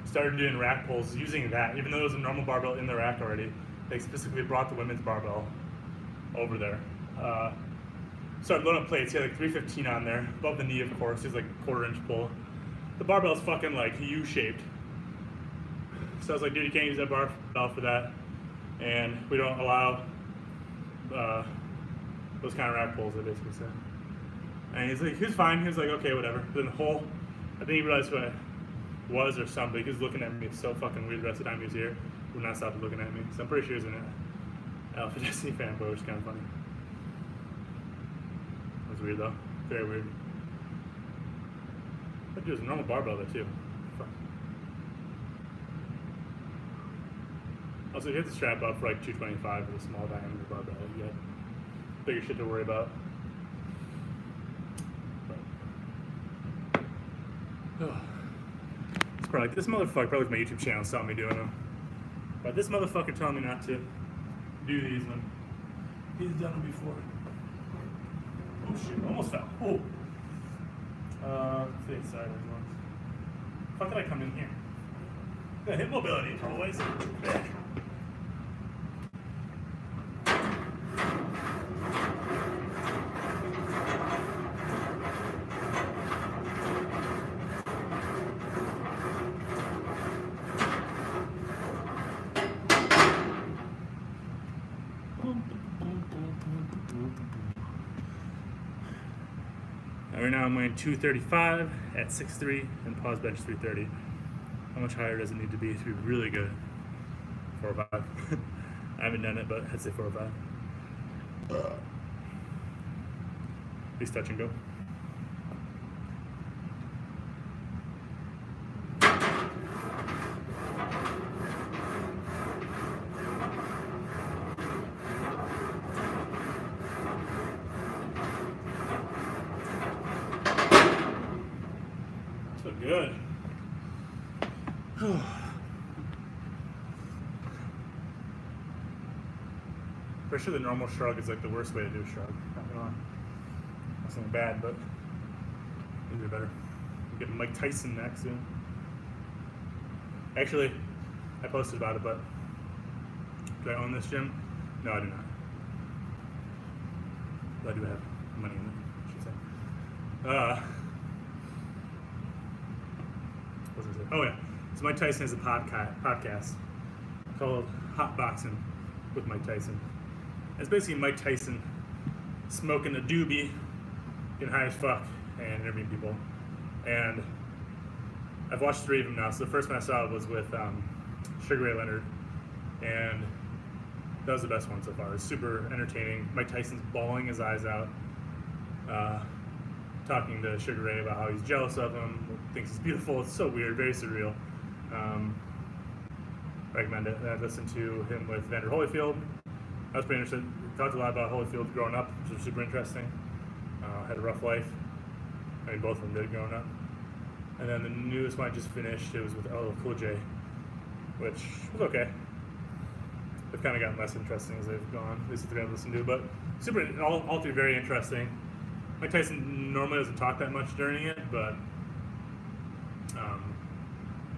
started doing rack pulls using that, even though there was a normal barbell in the rack already. They specifically brought the women's barbell over there. Started loading up plates. He had like 315 on there, above the knee, of course. He's like a 1/4 inch pull. The barbell's fucking like U-shaped. So I was like, dude, you can't use that barbell for that. And we don't allow those kind of rack pulls, they basically said. And he's like, he was fine. He was like, okay, whatever. Then the whole, I think he realized what it was or something. He was looking at me so fucking weird the rest of the time he was here. Would not stop looking at me. So I'm pretty sure he's an Alpha Destiny fanboy, which is kind of funny. That was weird though. Very weird. That dude was a normal barbell there too. Fuck. Also, you have to strap up for like 225 with a small diameter barbell. You got bigger shit to worry about. It's probably like, this motherfucker probably my YouTube channel saw me doing them. But this motherfucker telling me not to do these when he's done them before. Oh shit, almost fell. Oh. Let's see, sideways ones. Fuck did I come in here? Yeah, hip mobility, always. Right now I'm weighing 235 at 6'3" and pause bench 330. How much higher does it need to be really good? 405. I haven't done it, but I'd say 405. Please touch and go. So good. Pretty sure the normal shrug is like the worst way to do a shrug. Not gonna lie. That's not bad, but these are better. I'm getting Mike Tyson next soon. Actually, I posted about it, but do I own this gym? No, I do not. But I do have money in it, I should say. What was I saying? Oh yeah. So Mike Tyson has a podcast called Hot Boxing with Mike Tyson. It's basically Mike Tyson smoking a doobie, getting high as fuck, and interviewing people. And I've watched 3 of them now. So the first one I saw was with Sugar Ray Leonard, and that was the best one so far. It's super entertaining. Mike Tyson's bawling his eyes out, talking to Sugar Ray about how he's jealous of him, thinks he's beautiful. It's so weird, very surreal. recommend it. I listened to him with Vander Holyfield. I was pretty interested. Talked a lot about Holyfield growing up, which was super interesting. Had a rough life. I mean, both of them did growing up. And then the newest one I just finished, it was with LL Cool J, which was okay. They've kind of gotten less interesting as they've gone, at least if they're going to listen to. But super, all three very interesting. Mike Tyson normally doesn't talk that much during it, but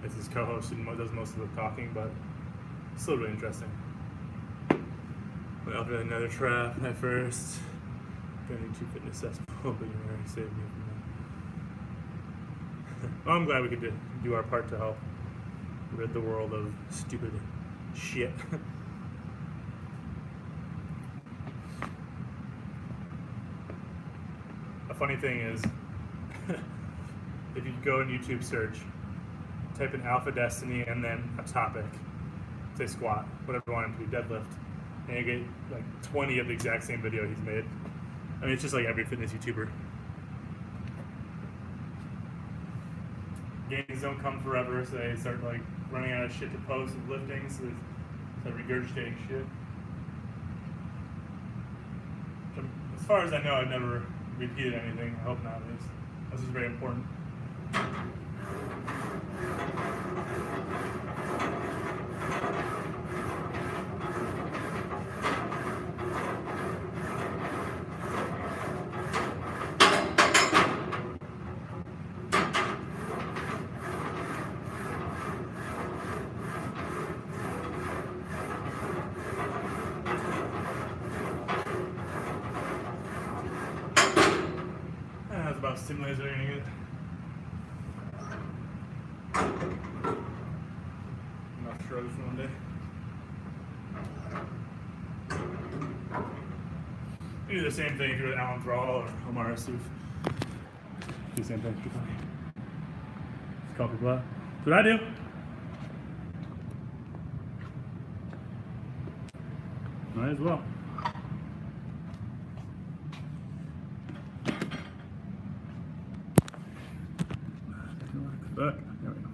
it's his co-host who does most of the talking, but still really interesting. Went off to another trap at first. Going to fitness cesspool, but you already saved me from that. Well, I'm glad we could do our part to help rid the world of stupid shit. A funny thing is, if you go in YouTube search, type in Alpha Destiny and then a topic, say squat, whatever you want him to be, deadlift, and you get like 20 of the exact same video he's made. I mean, it's just like every fitness YouTuber. Gains don't come forever, so they start like running out of shit to post with lifting, so they start regurgitating shit. As far as I know, I've never repeated anything. I hope not, at least. This is very important. That's about stimulus they're gonna get. Enough shrugs for one day. You do the same thing if you're with Alan Thrall or Omar Asuf. Do the same thing. Just call people out. That's what I do. Might as well. Fuck. There we go.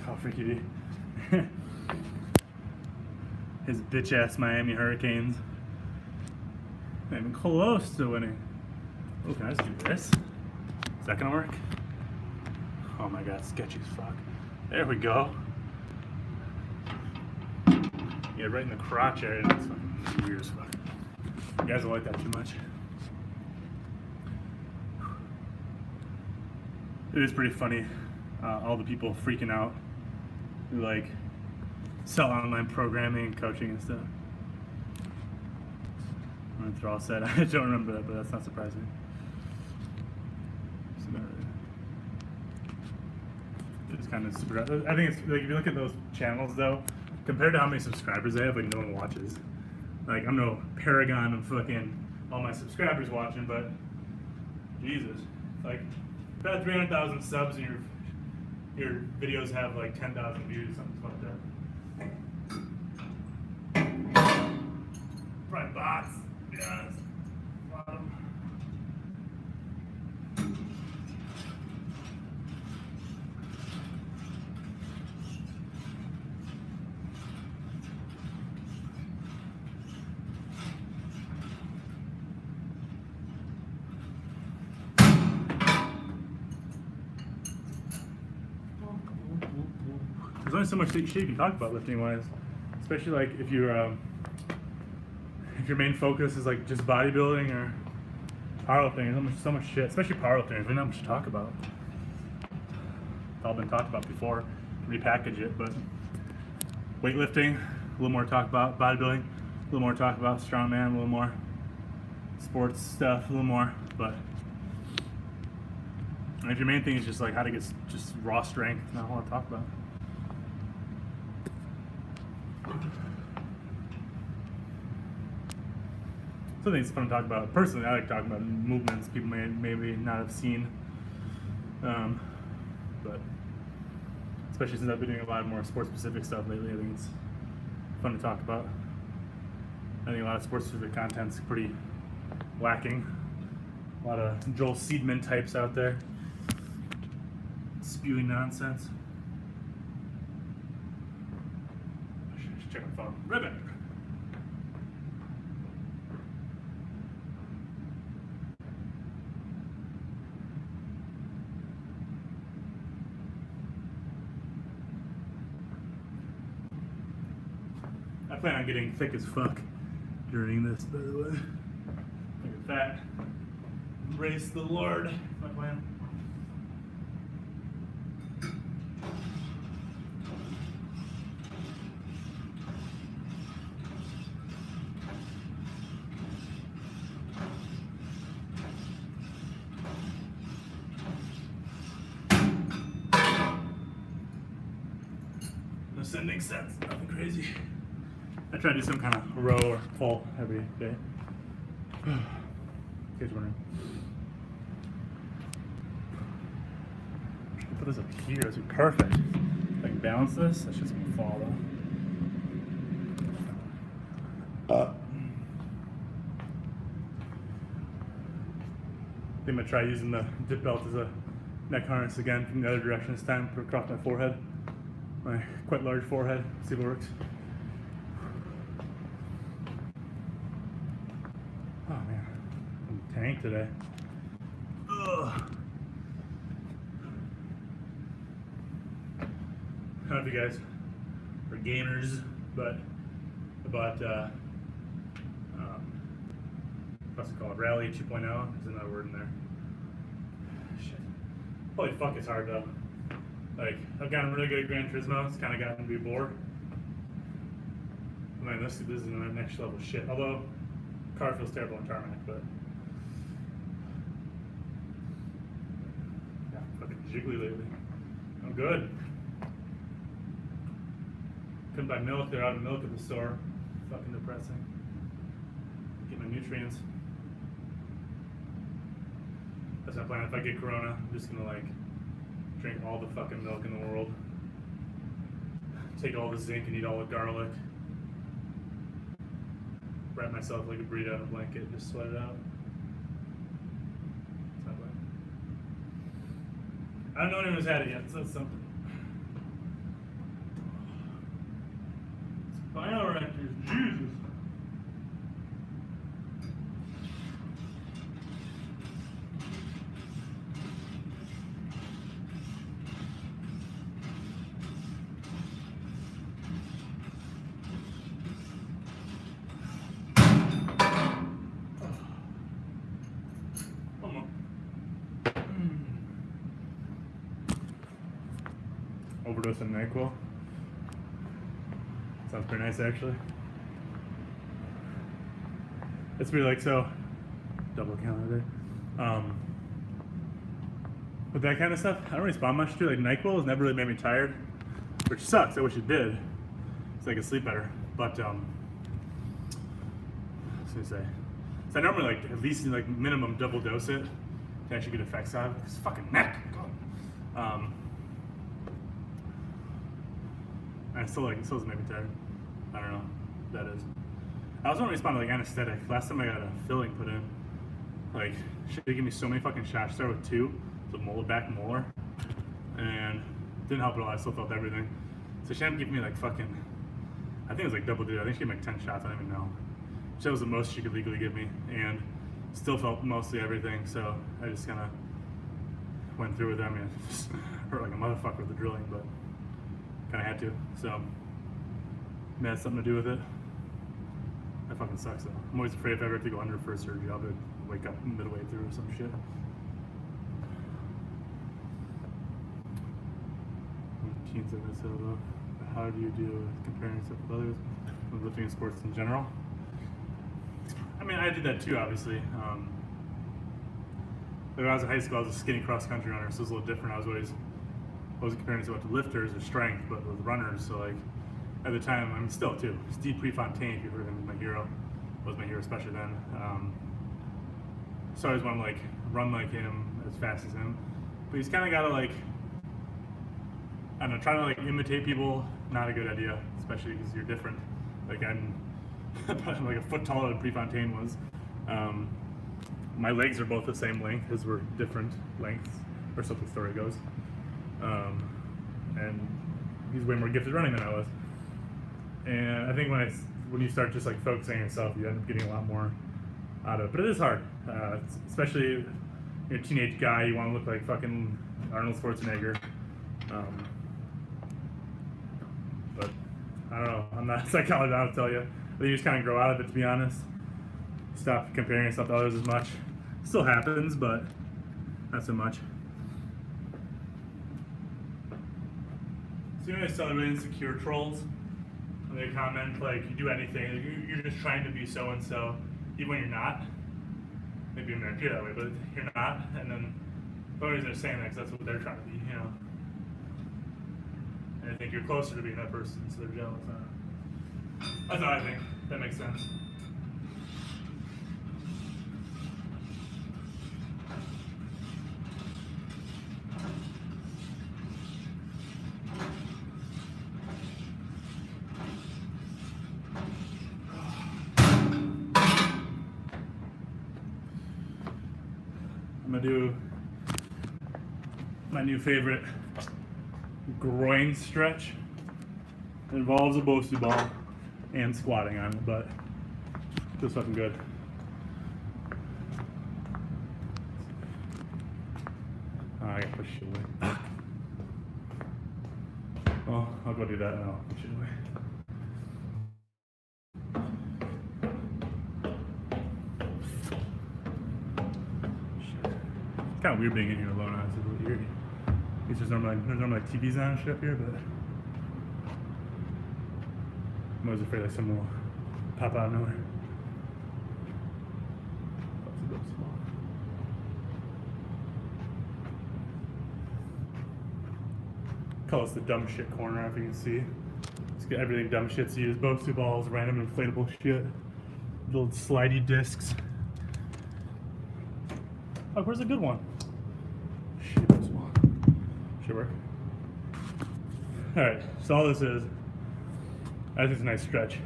Coffee kitty. His bitch ass Miami Hurricanes. Not even close to winning. Oh, can I just do this? Is that gonna work? Oh my god, sketchy as fuck. There we go. Yeah, right in the crotch area. That's fucking weird as fuck. You guys don't like that too much. It is pretty funny. All the people freaking out who like sell online programming and coaching and stuff. Thrall said, I don't remember that, but that's not surprising. It's kind of super. I think it's like if you look at those channels though, compared to how many subscribers they have, like no one watches. Like I'm no paragon of fucking all my subscribers watching, but Jesus, like about 300,000 subs and your videos have like 10,000 views, something like that. Probably bots. Yes. There's only so much shit you can talk about lifting wise, especially like if you're if your main focus is like just bodybuilding or powerlifting. There's so much shit, especially powerlifting. There's not much to talk about. It's all been talked about before. Repackage it, but weightlifting, a little more to talk about. Bodybuilding, a little more to talk about. Strongman, a little more. Sports stuff, a little more. But and if your main thing is just like how to get just raw strength, not a whole lot to talk about. Something that's fun to talk about. Personally, I like talking about movements people may maybe not have seen But especially since I've been doing a lot more sports-specific stuff lately, I think it's fun to talk about. I think a lot of sports-specific content's pretty lacking. A lot of Joel Seedman types out there spewing nonsense. I should just check my phone. Right back. I plan on getting thick as fuck during this, by the way. Look at that. Embrace the Lord. That's my plan. No sending sets, nothing crazy. I try to do some kind of row or pull every day. In case you're wondering. Put this up here, this would be perfect. If I can balance this, that's just gonna fall though. I think I'm gonna try using the dip belt as a neck harness again from the other direction this time, put it across my forehead. My quite large forehead, see if it works. Oh man, I'm tanked today. Ugh. I don't know if you guys are gamers, but I bought, what's it called? Rally 2.0. There's another word in there. Shit. Holy fuck, it's hard though. Like, I've gotten really good at Gran Turismo. It's kind of gotten to be a bore. Man, this is the next level shit. Although, car feels terrible on tarmac, but yeah, fucking jiggly lately. I'm good. Couldn't buy milk. They're out of milk at the store. Fucking depressing. Get my nutrients. That's my plan. If I get corona, I'm just gonna like drink all the fucking milk in the world. Take all the zinc and eat all the garlic. Wrap myself like a burrito in a blanket, just sweat it out. That's my plan. I don't know anyone's had it yet, so that's something. Bioreactors, Jesus. Overdose on NyQuil. Sounds pretty nice, actually. It's really like so. Double count there. With that kind of stuff, I don't respond much to. Like NyQuil has never really made me tired, which sucks. I wish it did, so I could sleep better. But I was gonna say, so I normally like at least like minimum double dose it to actually get effects out of it. It's fucking neck. I still doesn't make me tired. I don't know what that is. I also don't respond to like anesthetic. Last time I got a filling put in, like they gave me so many fucking shots. Started with 2, so back molar, and didn't help at all. I still felt everything. So she had to give me like fucking, I think it was like double duty. I think she gave me like 10 shots. I don't even know. That was the most she could legally give me, and still felt mostly everything. So I just kind of went through with them. I mean, it just hurt like a motherfucker with the drilling, but kind of had to. So may have something to do with it. That fucking sucks though. I'm always afraid if I ever have to go under for a surgery, I'll wake up midway through or some shit. Teens in this though. How do you deal with comparing yourself with others when lifting in sports in general? I mean, I did that too, obviously. When I was in high school, I was a skinny cross country runner, so it was a little different. I wasn't comparing myself to lifters or strength, but with runners. So like at the time, I mean still too. Steve Prefontaine, if you've heard of him, was my hero. Was my hero, especially then. So I always want to like run like him, as fast as him. But he's kind of got to like, I don't know, trying to like imitate people, not a good idea, especially because you're different. Like I'm like a foot taller than Prefontaine was. My legs are both the same length, his were different lengths, or so the story goes. And he's way more gifted running than I was. And I think when you start just like focusing on yourself, you end up getting a lot more out of it. But it is hard, especially you're a teenage guy. You want to look like fucking Arnold Schwarzenegger. But I don't know. I'm not a psychologist. I'll tell you. I think you just kind of grow out of it. To be honest, stop comparing yourself to others as much. Still happens, but not so much. So you know, I saw really insecure trolls. When they comment like you do anything, like, you're just trying to be so and so, even when you're not. Maybe you might appear that way, but you're not. And then the only reason they're saying that because that's what they're trying to be, you know. And I think you're closer to being that person, so they're jealous. That's how I think. That makes sense. I'm gonna do my new favorite groin stretch. It involves a Bosu ball and squatting on it, but it feels fucking good. Oh, I gotta push it away. Well, I'll go do that and I'll push it away. It's kind of weird being in here alone, honestly. It's really eerie. There's normally like TVs on and shit up here, but I'm always afraid like someone will pop out of nowhere. Call this the dumb shit corner, if you can see. Just get everything dumb shit's used. Bosu balls, random inflatable shit, little slidey discs. Oh, where's a good one? Shit, this one. Should work. Alright, so all this is, I think it's a nice stretch.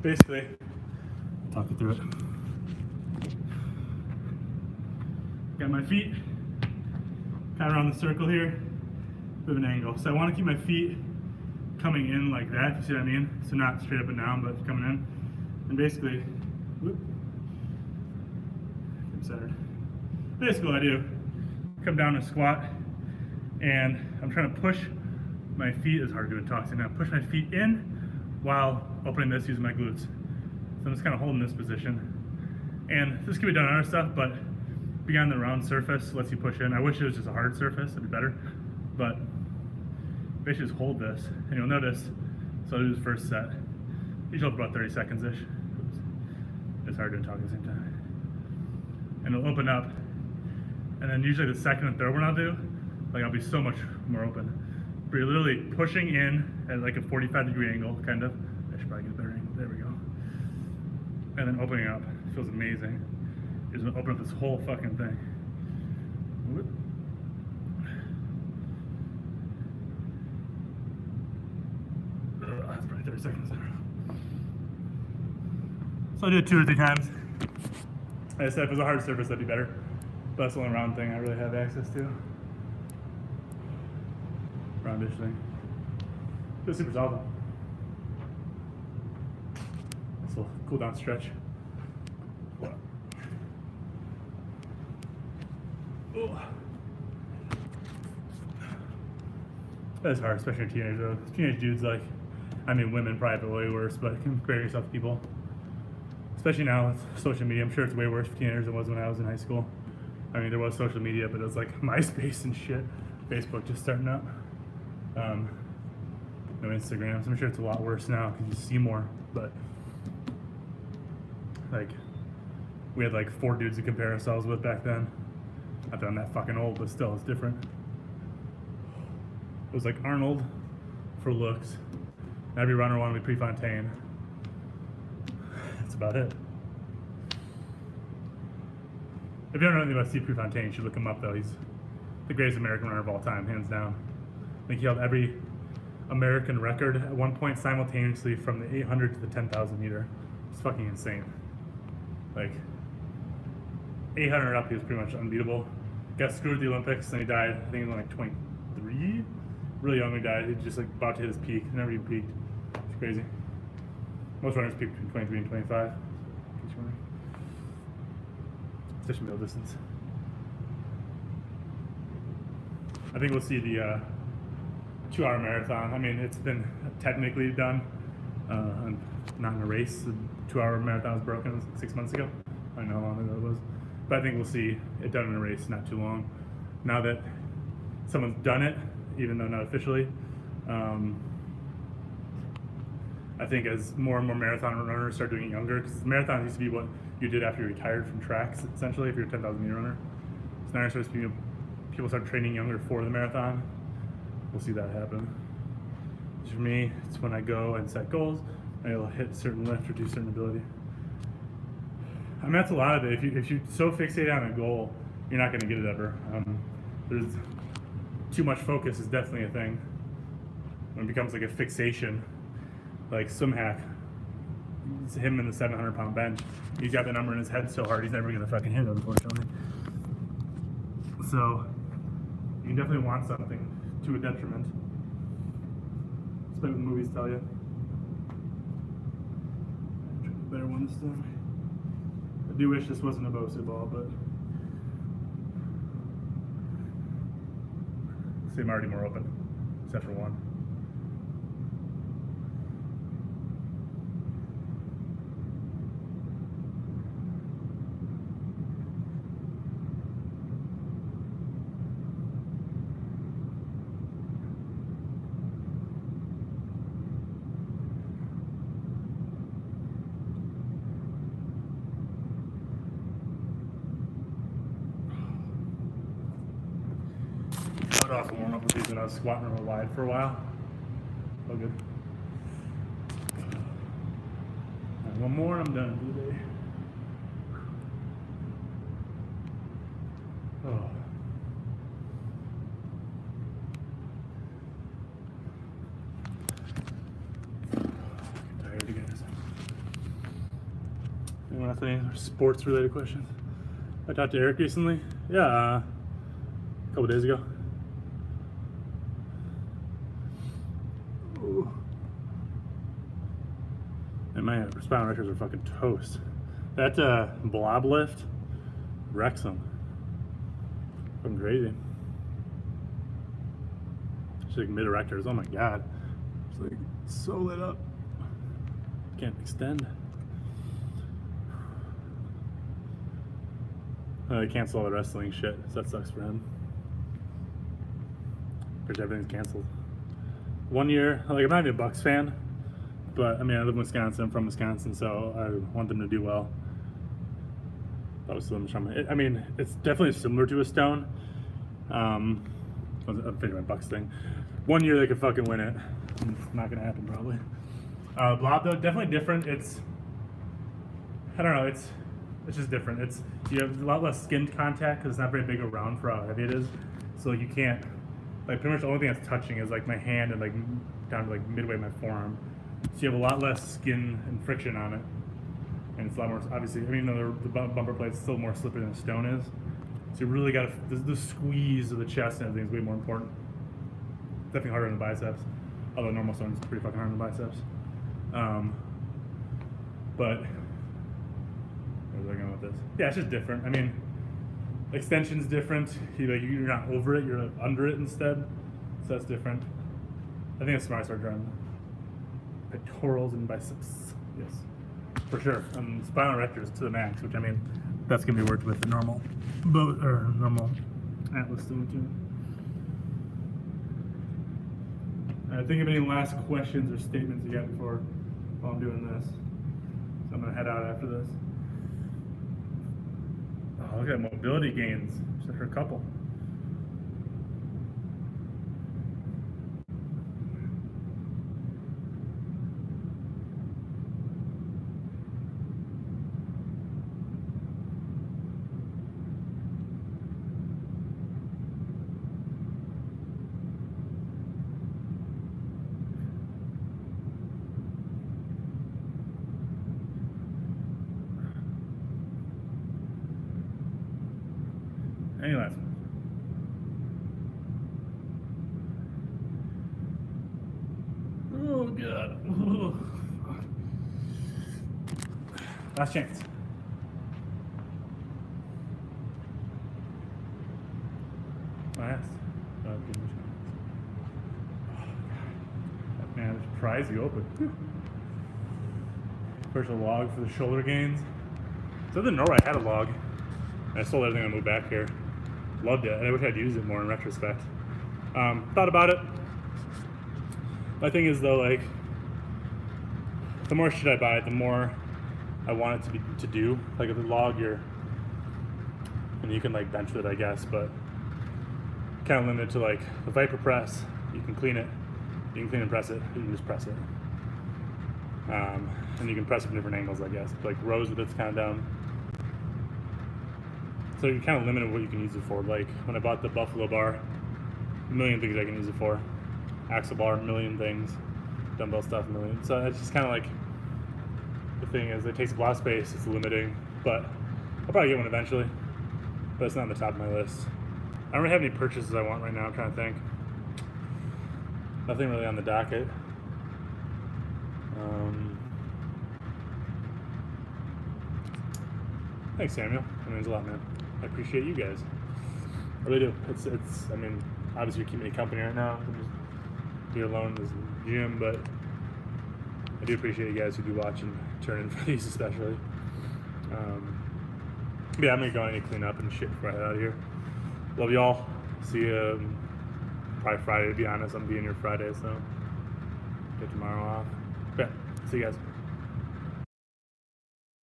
Basically, talk you through it. Got my feet kind of around the circle here with an angle. So I want to keep my feet coming in like that, if you see what I mean? So not straight up and down, but coming in. And basically, whoop, keep centered. Basically what I do, come down and squat, and I'm trying to push my feet, it's hard doing tossing now, push my feet in while opening this using my glutes. So I'm just kind of holding this position. And this can be done on other stuff, but being on the round surface lets you push in. I wish it was just a hard surface, it'd be better. But basically just hold this, and you'll notice, so I'll do this first set. Usually hold about 30 seconds-ish. Oops. It's hard doing talk at the same time. And it'll open up. And then usually the second and third one I'll do, like I'll be so much more open. But you're literally pushing in at like a 45-degree angle, kind of. I should probably get a better angle. There we go. And then opening up. It feels amazing. You're just gonna open up this whole fucking thing. Whoop. That's probably 30 seconds there. So I do it 2 or 3 times. Like I said, if it was a hard surface, that'd be better. But that's the only round thing I really have access to. Roundish thing. Feels super solid. Nice little cool down stretch. Oh. That's hard, especially in teenagers though. Teenage dudes, like, I mean women probably way worse, but compare yourself to people. Especially now with social media, I'm sure it's way worse for teenagers than it was when I was in high school. I mean, there was social media, but it was like MySpace and shit. Facebook just starting up. No Instagram, so I'm sure it's a lot worse now because you see more, but like, we had like 4 dudes to compare ourselves with back then. Not that I'm that fucking old, but still, it's different. It was like Arnold for looks. Every runner wanted to be Prefontaine. That's about it. If you don't know anything about Steve Prefontaine, you should look him up though. He's the greatest American runner of all time, hands down. I think he held every American record at one point simultaneously from the 800 to the 10,000 meter. It's fucking insane. Like 800 up, he was pretty much unbeatable. Got screwed at the Olympics, then he died. I think he was like 23. Really young when he died. He just like about to hit his peak. Never even peaked. It's crazy. Most runners peak between 23 and 25. Especially middle distance. I think we'll see the 2-hour marathon. I mean, it's been technically done, not in a race. The 2-hour marathon was broken 6 months ago. I don't know how long ago it was. But I think we'll see it done in a race not too long. Now that someone's done it, even though not officially, I think as more and more marathon runners start doing it younger, because marathons used to be what you did after you retired from tracks, essentially, if you're a 10,000 meter runner. So now starts being, people start training younger for the marathon. We'll see that happen. So for me, it's when I go and set goals, I'll hit a certain lift or do certain ability. I mean, that's a lot of it. If you're so fixated on a goal, you're not going to get it ever. There's too much focus is definitely a thing. When it becomes like a fixation, like swim hack, it's him in the 700-pound bench. He's got the number in his head so hard, he's never going to fucking hit it, unfortunately. So you can definitely want something to a detriment. That's what the movies tell you. Try a better one this time. I do wish this wasn't a Bosu ball, but see, I'm already more open, except for one. Off and warm up with these when I was squatting real wide for a while. Oh, good. Right, one more and I'm done for the day. Oh. I'm tired again. Anyone have any sports related questions? I talked to Eric recently. Yeah, a couple days ago. And my spinal erectors are fucking toast. That blob lift wrecks them. Fucking crazy. It's like mid erectors. Oh my god. It's like so lit up. Can't extend. They cancel all the wrestling shit, so that sucks for him. Pretty much everything's canceled. 1 year, like I'm not even a Bucks fan, but I mean I live in Wisconsin, I'm from Wisconsin, so I want them to do well. That was I mean, it's definitely similar to a Stone. I'm figuring my Bucks thing. 1 year they could fucking win it. It's not gonna happen probably. Blob though, definitely different. It's, I don't know, it's just different. You have a lot less skin contact because it's not very big around for how heavy it is. So like you can't, like pretty much the only thing that's touching is like my hand and like down to like midway my forearm. So you have a lot less skin and friction on it. And it's a lot more, obviously, I mean, the bumper plate's still more slippery than a Stone is. So you really got to, the squeeze of the chest and everything is way more important. Definitely harder on the biceps. Although normal Stone is pretty fucking hard on the biceps. But, where was I going with this? Yeah, it's just different. I mean, extension's different. You're not over it, you're under it instead. So that's different. I think it's smart to start drawing pectorals and biceps. Yes, for sure. Spinal erectors to the max, which I mean, that's gonna be worked with the normal normal Atlas Stone too. Think of any last questions or statements you got before while I'm doing this. So I'm gonna head out after this. Oh, look at mobility gains. Just for a couple. Any last ones? Oh god. Oh, fuck. Last chance. Last. Give me a chance. Oh god. Man, this prize you open. First a log for the shoulder gains. So I didn't know I had a log. I sold everything and moved back here. Loved it. I wish I'd used it more in retrospect. Thought about it. My thing is though, like, the more shit I buy, the more I want it to do. Like if a log, and you can like bench with it, I guess, but kind of limited to like the Viper press. You can clean it. You can clean and press it. You can just press it. And you can press it from different angles, I guess. Like rows with it's kind of dumb. So you're kind of limited what you can use it for. Like when I bought the Buffalo bar, a million things I can use it for. Axle bar, a million things. Dumbbell stuff, a million. So it's just kind of like, the thing is, it takes a lot of space, it's limiting, but I'll probably get one eventually, but it's not on the top of my list. I don't really have any purchases I want right now, I'm trying to think. Nothing really on the docket. Thanks, Samuel. That means a lot, man. I appreciate you guys. I really do. It's. I mean, obviously you're keeping me company right now. I'm just here alone in this gym, but I do appreciate you guys who do watch and turn in for these, especially. But yeah, I'm gonna go and clean up and shit before I head out of here. Love y'all. See you probably Friday. To be honest, I'm being here Friday, so get tomorrow off. Okay, see you guys.